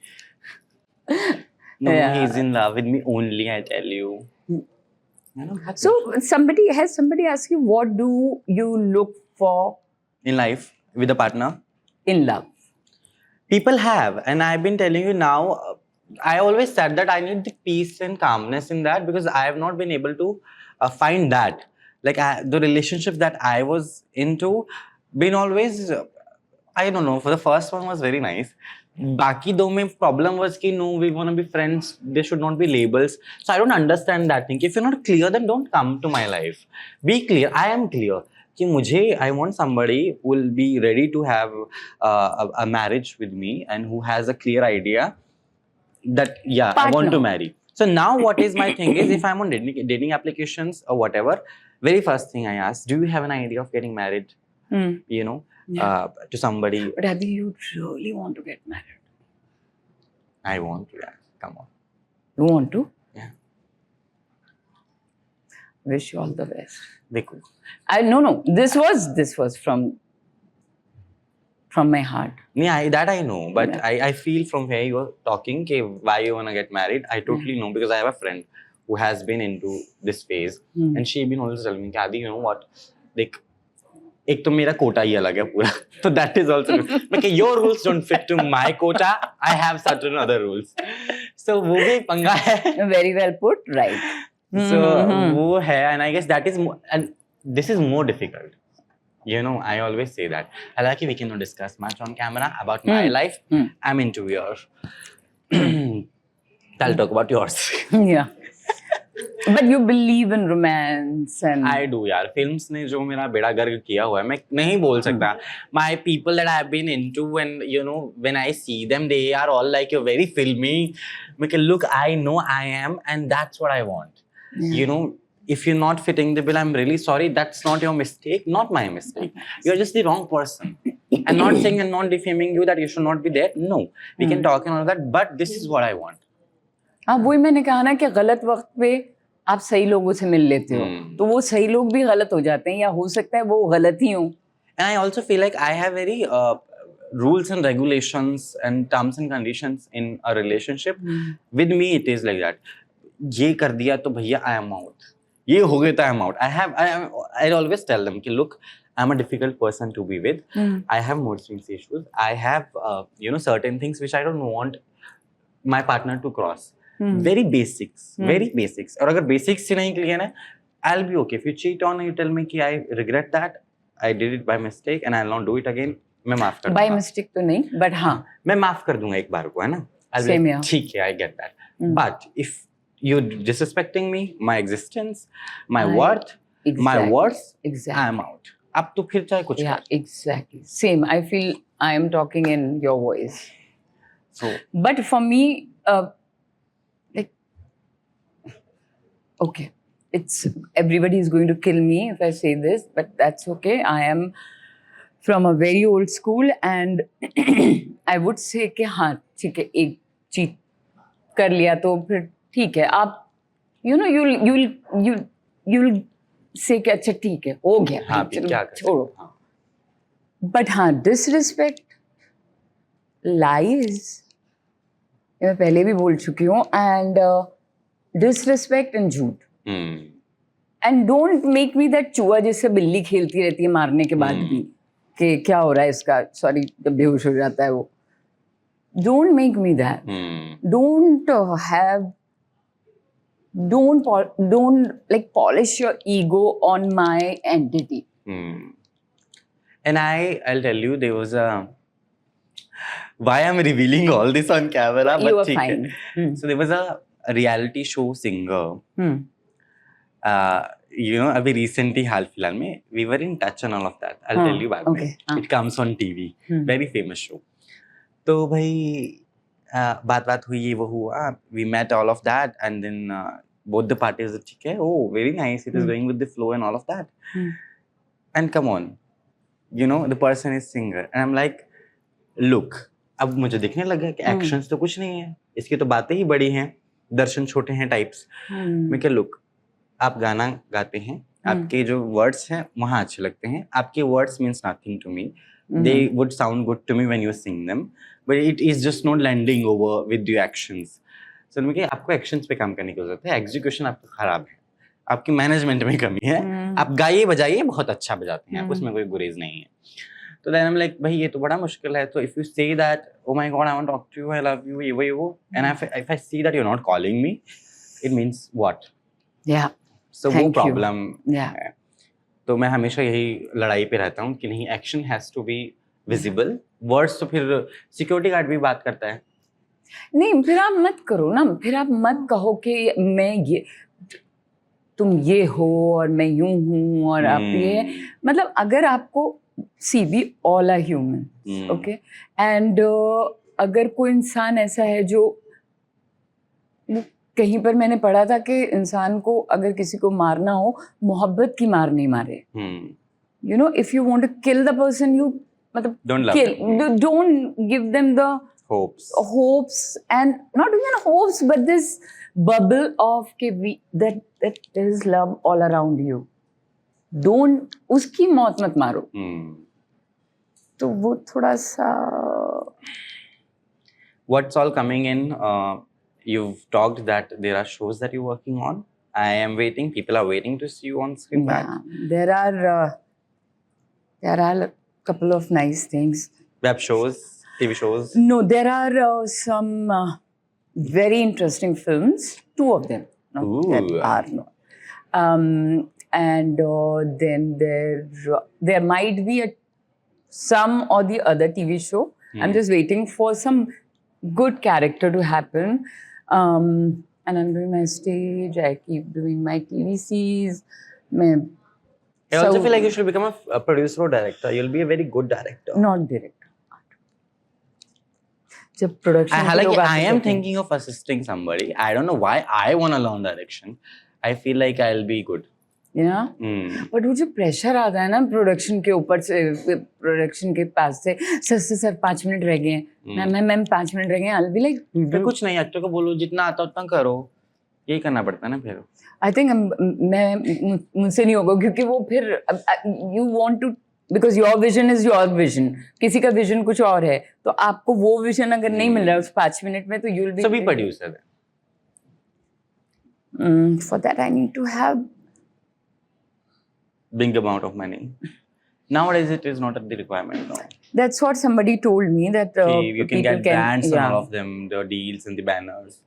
No, Yeah. he's in love with me only, I tell you. So somebody asked you, what do you look for in life with a partner? In love. People have, and I've been telling you now, I always said that I need the peace and calmness in that, because I have not been able to find that. Like the relationship that I was into been always I don't know. For the first one was very nice. बाकी दो में problem was कि no, we want to be friends. There should not be labels. So I don't understand that thing. If you're not clear, then don't come to my life. Be clear. I am clear. कि मुझे I want somebody who will be ready to have a marriage with me and who has a clear idea that I want Partner. to marry. So now what is my thing is if I'm on dating applications or whatever, very first thing I ask, do you have an idea of getting married? You know, to somebody. But Abhi, you really want to get married? I want to. Yeah. Come on. You want to? Yeah. Wish you all the best. देखो. No. This was from my heart. Yeah, that I know, but Yeah. I feel from where you're talking, कि why you wanna get married. I totally know because I have a friend who has been into this phase, and she been always telling me, Adi, you know what? Like, एक तो मेरा कोटा ही अलग है पूरा, तो that is also. Like your rules don't fit to my quota. I have certain other rules. So वो भी पंगा है. Very well put, right? So वो है, and I guess that is and this is more difficult. You know, I always say that. Halanki we cannot discuss much on camera about my life. I'm into yours. I'll talk about yours. Yeah. But you believe in romance and I do यार. Films ने जो मेरा बेड़ा गर्क किया हुआ है, मैं नहीं बोल सकता. My people that I have been into, and you know, when I see them, they are all like you're very filmy. मैं कि look, I know I am, and that's what I want. You know, if you're not fitting the bill, I'm really sorry. That's not your mistake, not my mistake. You're just the wrong person. I'm not saying and not defaming you that you should not be there. No, we can talk and all that, but this is what I want. हाँ वही मैंने कहा ना कि गलत वक्त पे आप सही लोगों से मिल लेते हो तो वो सही लोग भी गलत हो जाते हैं या हो सकता है वो गलत ही हो. And I also feel like I have very rules and regulations and terms and conditions in a relationship. With me it is like that. ये कर दिया तो भैया I am out. ये हो गया तो I am out. I always tell them कि look, I'm a difficult person to be with. I have mood swings issues. I have you know certain things which I don't want my partner to cross. Very basics. और अगर basics से नहीं clear है, I'll be okay. If you cheat on, you tell me कि I regret that, I did it by mistake and I'll not do it again. मैं माफ कर दूँगा. By mistake तो नहीं, but हाँ. मैं माफ कर दूँगा एक बार को है ना. Same here. ठीक है, I get that. But if you're disrespecting me, my existence, my worth, my words, I'm out. अब तो फिर चाहे कुछ. Yeah, exactly. Same. I feel I am talking in your voice. So. But for me, like, okay, it's everybody is going to kill me if I say this, but that's okay. I am from a very old school, and I would say कि हाँ ठीक है एक cheat कर लिया तो फिर ठीक है आप you know you'll say कि अच्छा ठीक है हो गया हाँ क्या छोड़ो. But हाँ disrespect, lies मैं पहले भी बोल चुकी हूँ and disrespect and झूठ. And don't make me that चूहा जिससे बिल्ली खेलती रहती है मारने के बाद भी कि क्या हो रहा है इसका सॉरी जब बेहोश हो जाता है वो. Don't make me that. Don't like polish your ego on my entity. And I'll tell you there was a why I'm revealing all this on camera, You but are fine. So there was a reality show singer. You know, अभी recently हाल फिलहाल में we were in touch and all of that. I'll tell you बाद में. It comes on TV. Very famous show. तो भाई बात हुई ये वो हुआ. We met all of that and then both the parties ठीक है. Oh, very nice. It is going with the flow and all of that. And come on, you know the person is singer and I'm like, look. अब मुझे दिखने लगा कि actions तो कुछ नहीं है, इसकी तो बातें ही बड़ी हैं, दर्शन छोटे हैं टाइप्स. मैं क्या लुक आप गाना गाते हैं, आपके जो वर्ड्स हैं वहाँ अच्छे लगते हैं, आपके words means nothing to me, they would sound good to me when you sing them, but it is just not landing over with your actions. So मैं क्या आपको एक्शंस पे काम करने की जरूरत है, एग्जीक्यूशन आपका खराब है, आपकी मैनेजमेंट में कमी है. आप गाइए बजाइए बहुत अच्छा बजाते हैं आप, उसमें कोई गुरेज नहीं है. तो then I'm like भाई ये तो बड़ा मुश्किल है. तो if you say that oh my god I want to talk to you, I love you, ये वो and if I see that you're not calling me, it means what? Yeah. So वो problem है. तो मैं हमेशा यही लड़ाई पे रहता हूँ कि नहीं, action has to be visible words तो फिर सिक्योरिटी गार्ड भी बात करता है. नहीं, फिर आप मत करो ना, फिर आप मत कहो कि मैं ये, तुम ये हो और मैं यूं हूं और आप ये, मतलब अगर आपको, see we all are human, okay, and अगर कोई इंसान ऐसा है जो, कहीं पर मैंने पढ़ा था कि इंसान को अगर किसी को मारना हो, मोहब्बत की मार नहीं मारे. You know, if you want to kill the person, you मतलब Don't love kill. them. Don't give them the hopes and not even hopes, but this bubble of कि that there is love all around you. Don't, उसकी मौत मत मारो. तो वो थोड़ा सा. What's all coming in? You've talked that there are shows that you're working on. I am waiting. People are waiting to see you on screen. Yeah, there are a couple of nice things. Web shows, TV shows? No, there are some very interesting films. 2 of them. No, there are no. And then there might be some or the other TV show. I'm just waiting for some good character to happen. And I'm doing my stage. I keep doing my TVCs. I also feel like you should become a producer or director. You'll be a very good director. Not director. जब production I am thinking of assisting somebody. I don't know why I want to learn direction. I feel like I'll be good. Yeah. But वो जो pressure आता है ना production के ऊपर से, production के पास से, सर 5 मिनट रह गए हैं, मैम 5 मिनट रह गए हैं, I'll be like, फिर कुछ नहीं, एक्टर को बोलो जितना आता उतना करो, यही करना पड़ता है ना फिर. I think मुझसे नहीं होगा, क्योंकि वो फिर you want to, because your vision is your vision, किसी का vision कुछ और है, तो आपको वो vision अगर नहीं मिल रहा है उस 5 मिनट में, तो you'll be. So be producer. For that I need to have big amount of money. Nowadays it is not the requirement. No. That's what somebody told me, that you can get brands and all of them, the deals and the banners.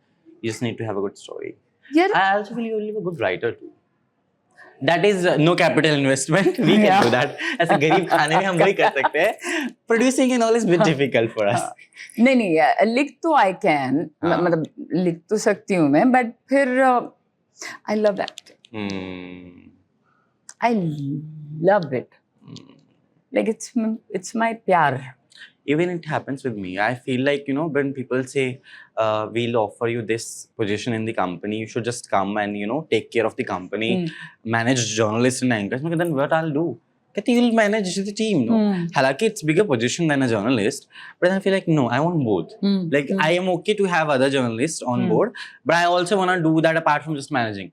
You just need to have a good story. Yeah. I also feel you're a good writer too. That is no capital investment. We can do that. ऐसे गरीब खाने में हम वही कर सकते हैं. Producing and all is a bit difficult for us. नहीं, लिख तो I can, मतलब लिख तो सकती हूँ मैं, but फिर I love acting. I love it. Like it's my pyar. Even it happens with me. I feel like, you know, when people say, we'll offer you this position in the company, you should just come and, you know, take care of the company, manage journalists and anchors. Then what I'll do? You'll manage the team, no? Halaki, it's bigger position than a journalist. But I feel like, no, I want both. Like, I am okay to have other journalists on board, but I also want to do that apart from just managing.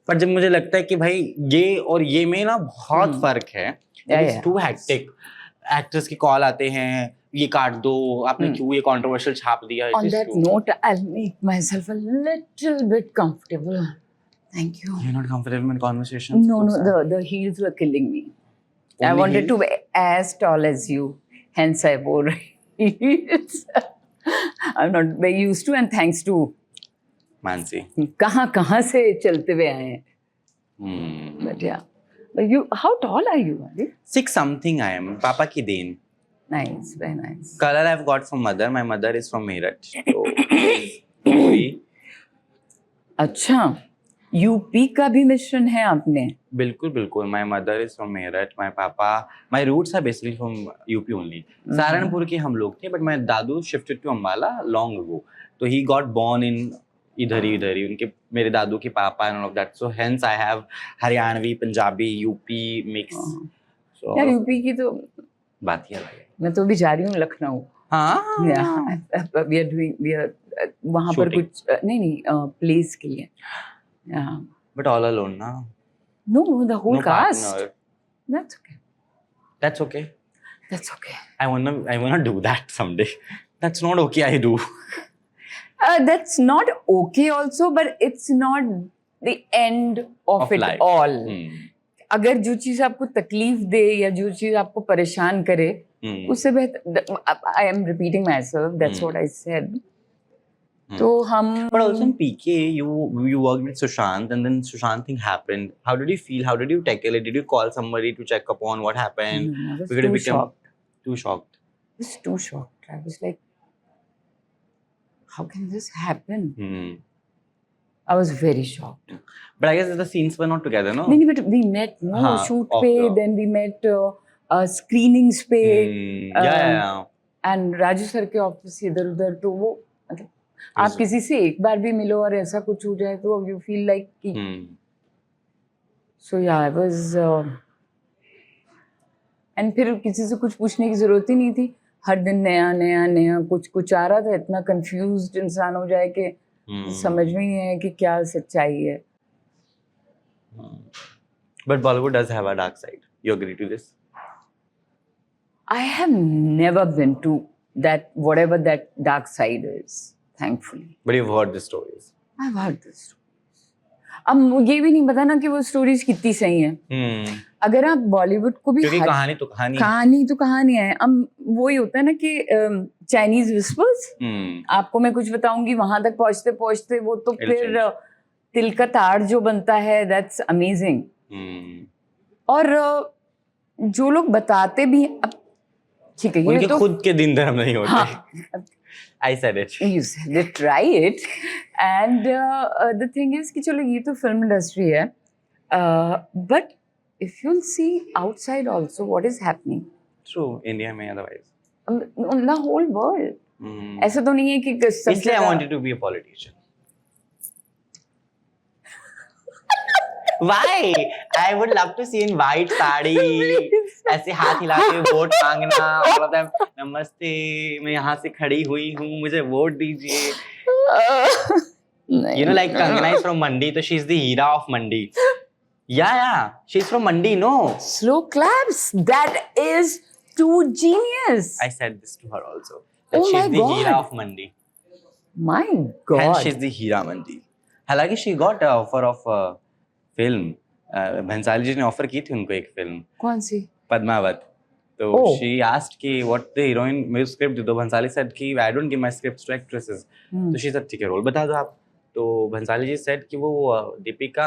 पर जब मुझे लगता है कि भाई ये और ये में ना बहुत फर्क है, it's too hectic. Actors की कॉल आते हैं, ये काट दो, आपने क्यों ये controversial छाप दिया. On that note, I'll make myself a little bit comfortable. Thank you. You're not comfortable in conversations? No, the heels were killing me. Only I wanted to be as tall as you. Hence I wore heels. I'm not very used to, and thanks to Mansi. कहाँ से चलते हुए आए हैं. But yeah. But you, how tall are you, Adi? 6 something I am. Papa की then. Nice, very nice. Color I've got from mother. My mother is from Meerut. So, अच्छा, UP का भी मिश्रण है आपने? बिल्कुल बिल्कुल. My mother is from Meerut. My papa, my roots are basically from UP only. Saharanpur के हम लोग थे, but my Dadu shifted to Ambala long ago. So he got born in इधर ही उनके मेरे दादू के पापा and all of that. So hence I have Haryanvi, Punjabi, UP mix. So यार यूपी की तो बात ही अलग है. मैं तो अभी जा रही हूँ लखनऊ. हाँ. We are वहाँ पर कुछ नहीं प्लेस के लिए. Yeah. But all alone ना. No, the whole cast. Partner. That's okay. That's okay. That's okay. I wanna do that someday. That's not okay. I do. That's not okay also, but it's not the end of it life. all. अगर जो चीज आपको तकलीफ दे या जो चीज आपको परेशान करे, उससे बेहतर. I am repeating myself. That's what I said. तो हम. But also in PK, you worked with Sushant, and then Sushant thing happened. How did you feel? How did you tackle it? Did you call somebody to check upon what happened? I was too shocked. Too shocked. was too shocked. I was like, how can this happen? I was very shocked. But I guess the scenes were not together, no? नहीं, but we met, no, हाँ, shoot off पे, the- then we met screenings पे, Yeah. and Raju sir के office इधर उधर, तो वो मतलब आप किसी से एक बार भी मिलो और ऐसा कुछ हो जाए तो you feel like कि so yeah, I was and फिर किसी से कुछ पूछने की जरूरत ही नहीं थी, हर दिन नया नया नया कुछ आ रहा था, इतना कंफ्यूज्ड इंसान हो जाए कि समझ में नहीं आया कि क्या सच्चाई है. But Bollywood does have a dark side. You agree to this? I have never been to that, whatever that dark side is, thankfully. But you've heard the stories. I've heard the stories. अब ये भी नहीं पता ना कि वो stories कितनी सही हैं. अगर आप बॉलीवुड को भी क्योंकि कहानी तो कहानी है. अब वही होता है ना कि चाइनीज विस्पर्स, आपको मैं कुछ बताऊंगी, वहां तक पहुंचते पहुंचते वो तो फिर तिल का ताड़ जो बनता है, दैट्स अमेजिंग. और जो लोग बताते भी, अब ठीक है, ये उनके तो खुद के दिन धर्म नहीं होते. हाँ, I said it. You said it, try it. And the thing is कि चलो ये तो फिल्म इंडस्ट्री है, but if you'll see outside also what is happening. True, India में otherwise. On the whole world. ऐसा तो नहीं है कि इसलिए I wanted to be a politician. Why? I would love to see in white sari, ऐसे हाथ हिला के वोट मांगना, all of them, नमस्ते, मैं यहाँ से खड़ी हुई हूँ, मुझे वोट दीजिए. You know, like Kangana is from Mandi, so she's the Hira of Mandi. Yeah, she's from Mandi, no? Slow claps. That is too genius. I said this to her also. That Oh she's my the God. Hira of Mandi. My God. And she's the Hira Mandi. हालांकि she got an offer of film, Bhansali ji ने offer की थी उनको एक film. कौन सी? पद्मावत. तो she asked कि what the heroine, मेरी स्क्रिप्ट दे दो. भंसाली said कि I don't give my scripts to actresses. तो she said ठीक है, रोल बता दो आप. तो भंसाली जी said कि वो Deepika,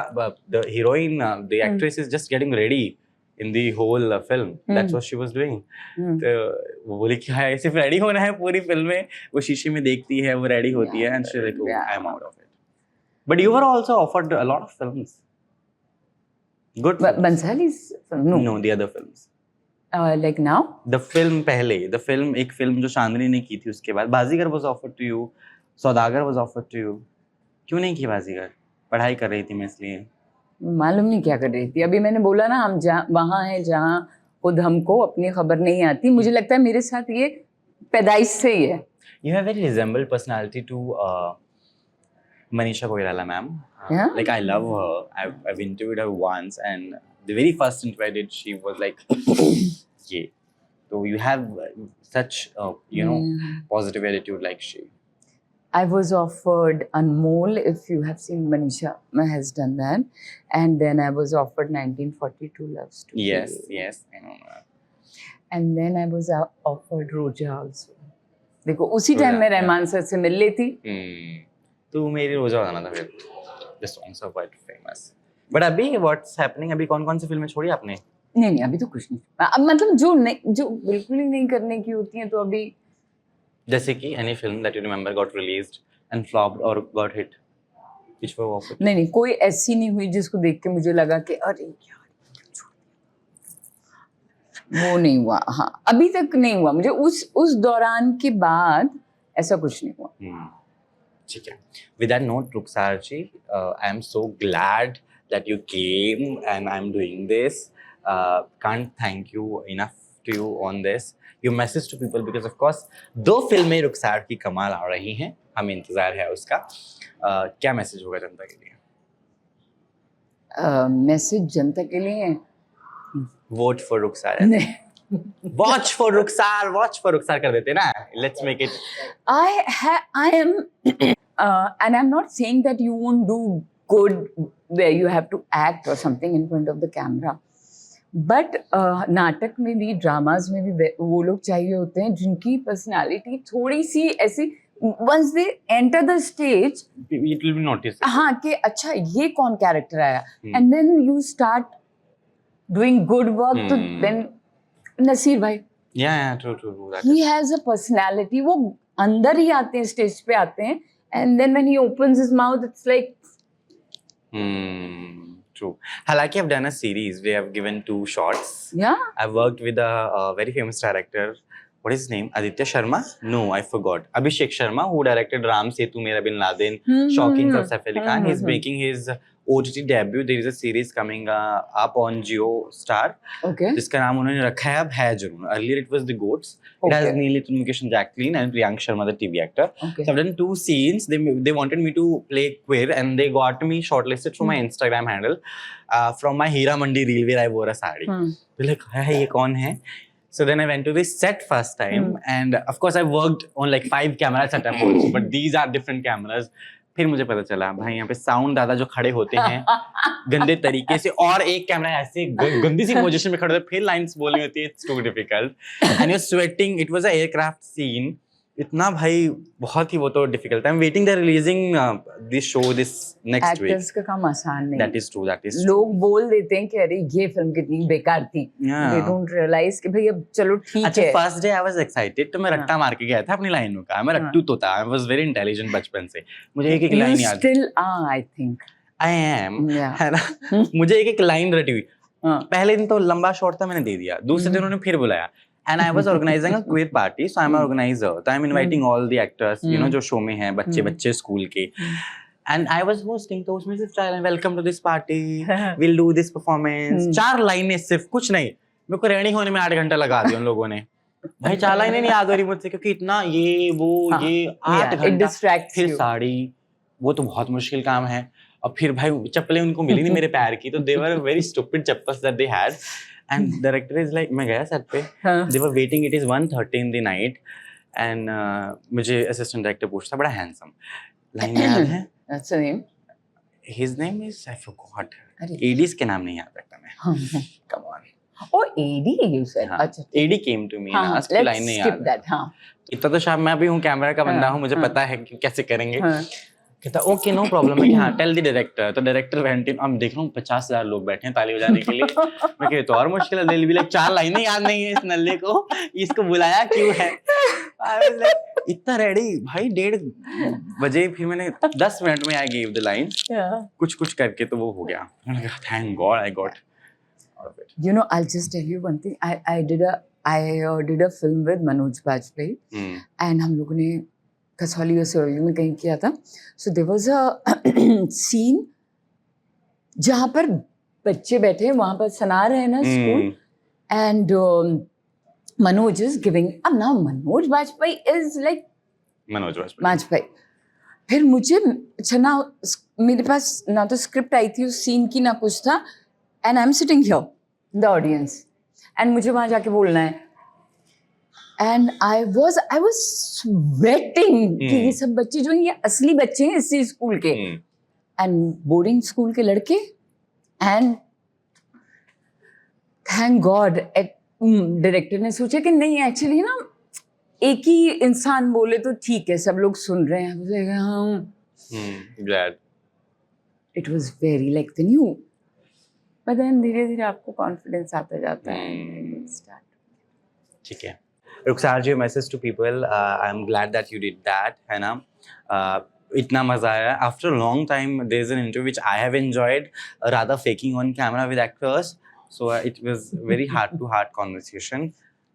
the heroine, the actress is just getting ready in the whole film. That's what she was doing. तो वो बोली कि हाँ, सिर्फ रेडी होना है पूरी फिल्म में. वो शीशे में देखती है, वो रेडी होती है, and she's like, oh, I'm out of it. But you were also offered a lot of films. Good. Bansali's film? No, the other films. Like now? The film पहले, the film, एक film जो चांदनी ने की थी, उसके बाद बाजीगर was offered to you, Saudagar was offered to you. क्यों नहीं की बाजीगर? पढ़ाई कर रही थी मैं इसलिए. मालूम नहीं क्या कर रही थी. अभी मैंने बोला ना, हम वहाँ हैं जहाँ खुद हमको अपनी खबर नहीं आती. मुझे लगता है मेरे साथ ये पैदाइश से ही है. You have very resembled personality to Manisha Koirala ma'am. Yeah? Like I love her. I've interviewed her once, and the very first interview I did, she was like, yeah. So you have such you know, positive attitude like she. I was offered Anmol, if you have seen, Manisha has done that, and then I was offered 1942 Love Story. Yes, I know that. And then I was offered Roja also. देखो उसी time में Rahman sir से मिल लेती. तो मेरी रोजा गाना था फिर. The songs are quite famous. But अभी what's happening? अभी कौन-कौन सी फिल्में छोड़ी आपने? नहीं, अभी तो कुछ नहीं. अब मतलब जो बिल्कुल ही नहीं करने की होती हैं, तो अभी. जैसे कि any film that you remember got released and flopped or got hit, which were offered? नहीं, कोई ऐसी नहीं हुई जिसको देख के मुझे लगा कि अरे यार वो नहीं हुआ. हाँ, अभी तक नहीं हुआ मुझे. उस दौरान के बाद ऐसा कुछ नहीं हुआ. ठीक है. With that note, Rukhsar ji, I am so glad that you came and I'm doing this. Can't thank you enough to you on this. Your message to people, because of course 2 फिल्में रुखसार की कमाल आ रही हैं, हमें इंतजार है उसका. क्या मैसेज होगा जनता के लिए? मैसेज जनता के लिए, vote for Rukhsar. Watch for Rukhsar कर देते ना. Let's make it. I am and I'm not saying that you won't do good where you have to act or something in front of the camera, but नाटक में भी, dramas में भी वो लोग चाहिए होते हैं जिनकी पर्सनालिटी थोड़ी सी ऐसी, once they enter the stage, it will be noticed. हाँ, कि अच्छा ये कौन कैरेक्टर आया, and then you start doing good work. तो then नसीर भाई, Yeah, true. That He has a personality. वो अंदर ही आते हैं, स्टेज पे आते हैं, and then when he opens his mouth, it's like. True. हालांकि I've done a series. We have given 2 shots. Yeah. I've worked with a very famous director. What is his name? Aditya Sharma? No, I forgot. Abhishek Sharma, who directed Ram Setu, Mera Bin Laden, Shaukin of Saif Ali Khan. He's making his OTT debut. There is a series coming up on Jio Star. Okay. जिसका नाम उन्होंने रखा है अब है जुनून. Earlier it was The Goats. It has Neeli Tunmukesh and Jacqueline and Priyank Sharma, the TV actor. Okay. So I've done 2 scenes. They wanted me to play queer and they got me shortlisted from my Instagram handle from my Hira Mandi reel where I wore a sari. They're like, "है ये कौन है?" So then I went to this set first time and of course I worked on like 5 camera setup also, but these are different cameras. फिर मुझे पता चला भाई यहाँ पे साउंड दादा जो खड़े होते हैं गंदे तरीके से और एक कैमरा ऐसे गंदी सी पोजीशन में खड़े होते फिर लाइंस बोलनी होती है. It's too difficult and you sweating. It was a aircraft scene. इतना भाई बहुत ही वो तो डिफिकल्ट है. I am waiting the releasing this show this next week. Actors का काम आसान नहीं. That is true. लोग बोल देते हैं कि अरे ये फिल्म कितनी बेकार थी. दे डोंट रियलाइज कि भाई अब चलो ठीक है. अच्छा first day I was excited तो मैं रट्टा मार के गया था अपनी लाइनों का. मैं रट्टू तो था. आई वाज वेरी इंटेलिजेंट बचपन से. मुझे एक लाइन याद. Still I think I am है ना. मुझे एक लाइन रटी हुई. पहले दिन तो लंबा शॉट था मैंने दे दिया. दूसरे दिन उन्होंने फिर बुलाया. And I was organizing a queer party, so I'm an organizer. So I'm inviting all the actors, you know, जो show में हैं बच्चे स्कूल के. And I was hosting, तो उसमें सिर्फ welcome to this party, we'll do this performance. 4 लाइनें सिर्फ, कुछ नहीं. मेरे को रेडी होने में 8 घंटा लगा दिया उन लोगों ने. भाई 4 लाइनें नहीं याद हो रही मुझसे क्योंकि इतना ये 8 घंटा फिर साड़ी. वो तो बहुत मुश्किल काम है. और फिर भाई चप्पलें उनको मिली नहीं मेरे पैर की, तो they were very stupid chappals that they had. And director is like, मैं गया सेट पे, they were waiting, it is 1:30 in the night, and मुझे assistant director पूछता बड़ा handsome, लाइन याद है? That's the name. His name is I forgot. ADs के नाम नहीं याद रखता मैं. Come on. Oh, AD you said. अच्छा. AD came to me. Let's skip that. हाँ. इतना तो शायद मैं भी हूँ कैमरा का बंदा हूँ, मुझे पता है कि कैसे करेंगे. कहता ओके नो प्रॉब्लम है कि हाँ टेल द डायरेक्टर. तो डायरेक्टर वेंट इन. अब देख रहा हूँ 50,000 लोग बैठे हैं ताली बजाने के लिए. मैं कह तो और मुश्किल है. दिल भी लाइक 4 लाइनें याद नहीं है इस नल्ले को, इसको बुलाया क्यों है. आई वाज लाइक इतना रेडी भाई 1:30 बजे. फिर मैंने 10 मिनट में आई गिव द लाइन कुछ करके तो वो हो गया. Thank God I got out of it. You know, I'll just tell you one thing. I did a film with Manoj Bajpayee and हम लोगों ने कसौली वसौली में कहीं किया था. So there was a scene जहाँ पर बच्चे बैठे हैं, वहाँ पर सुना रहे हैं ना school, and Manoj is giving. अब now Manoj Bajpayee is like Manoj Bajpayee. फिर मुझे अच्छा ना मेरे पास ना तो स्क्रिप्ट आई थी उस सीन की ना कुछ था, and I'm sitting here in the audience and मुझे वहाँ जाके बोलना है. And I was sweating कि ये सब बच्चे जो हैं ये असली बच्चे हैं इसी स्कूल के, and बोर्डिंग स्कूल के लड़के. And thank God डायरेक्टर ने सोचा कि नहीं एक्चुअली ना एक ही इंसान बोले तो ठीक है, सब लोग सुन रहे हैं. हाँ. Glad. It was very like when you, but then धीरे-धीरे आपको कॉन्फिडेंस आता जाता है. ठीक है. Rukhsar ji, message to people. I am glad that you did that, है ना. इतना मजा आया. After a long time there is an interview which I have enjoyed rather faking on camera with actors. So it was very heart to heart conversation.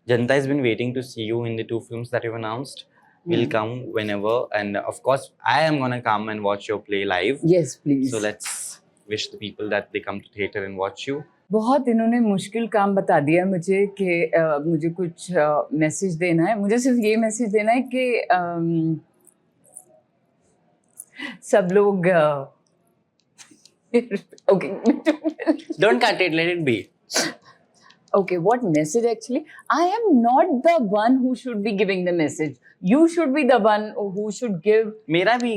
जनता has been waiting to see you in the 2 films that you've announced. We'll come whenever, and of course I am gonna come and watch your play live. Yes, please. So let's wish the people that they come to theatre and watch you. बहुत इन्होंने मुश्किल काम बता दिया मुझे कि मुझे कुछ मैसेज देना है. मुझे सिर्फ ये मैसेज देना है कि सब लोग okay. Don't cut it, let it be. Okay, what message actually? I am not the one who should be giving the message. You should be the one who should give. मेरा भी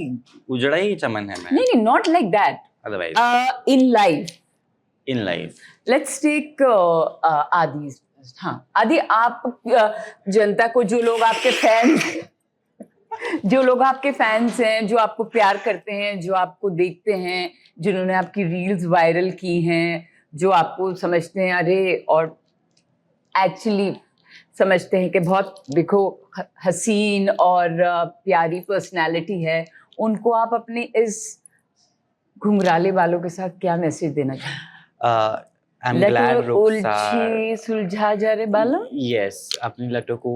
उजड़ा ही चमन है. मैं नहीं, not like that. Otherwise. In life. In life. Let's take आदि. हाँ, आदि आप जनता को जो लोग आपके फैंस हैं, जो आपको प्यार करते हैं, जो आपको देखते हैं, जिन्होंने आपकी रील्स वायरल की हैं, जो आपको समझते हैं अरे, और एक्चुअली समझते हैं कि बहुत देखो हसीन और प्यारी पर्सनालिटी है, उनको आप अपने इस घुंघराले बालों के साथ क्या मैसेज देना चाहेंगे? I'm glad लटो रुखसार उलझी सुलझा जा रे बालों। यस अपनी लटों को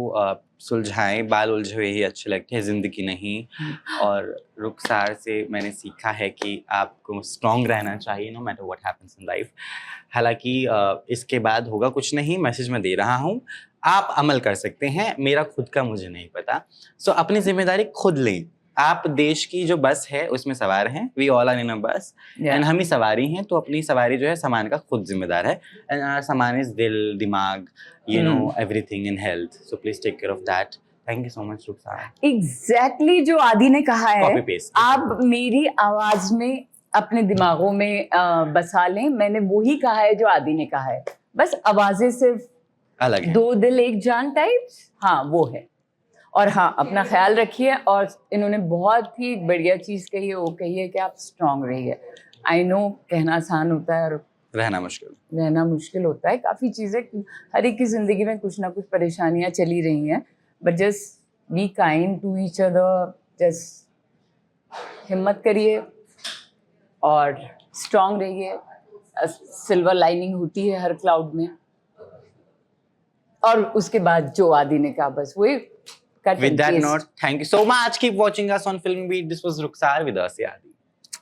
सुलझाएं, बाल उलझे हुए ही अच्छे लगते हैं, जिंदगी नहीं। और रुखसार से मैंने सीखा है कि आपको स्ट्रांग रहना चाहिए no matter what happens in life. हालांकि इसके बाद होगा कुछ नहीं, मैसेज मैं दे रहा हूँ, आप अमल कर सकते हैं, मेरा खुद का मुझे नहीं पता। सो अपनी जिम्मेदारी खुद लें। आप देश की जो बस है उसमें सवार हैं, वी ऑल आर इन अ बस एंड हम ही सवारी हैं, तो अपनी सवारी जो है सामान का खुद जिम्मेदार है। एंड सामान इज दिल, दिमाग, you know everything in health, so please take care of that. Thank you so much Rukhsar. Exactly जो आदि ने कहा है, Copy paste। आप मेरी आवाज में अपने दिमागों में बसा लें। मैंने वही कहा है जो आदि ने कहा है, बस आवाजें सिर्फ अलग है। 2 दिल 1 जान टाइप्स, हाँ वो है। और हाँ, अपना ख्याल रखिए। और इन्होंने बहुत ही बढ़िया चीज कही है, वो कही है कि आप स्ट्रांग रहिए। आई नो कहना आसान होता है और रहना मुश्किल होता है। काफ़ी चीज़ें, हर एक की ज़िंदगी में कुछ ना कुछ परेशानियाँ चली रही हैं, but just be kind to each other, just हिम्मत करिए और स्ट्रांग रहिए। सिल्वर लाइनिंग होती है हर क्लाउड में। और उसके बाद जो आदि ने कहा, बस वही cut and paste. With that note, thank you so much. Keep watching us on Film Beat. This was Rukhsar with us, Adi.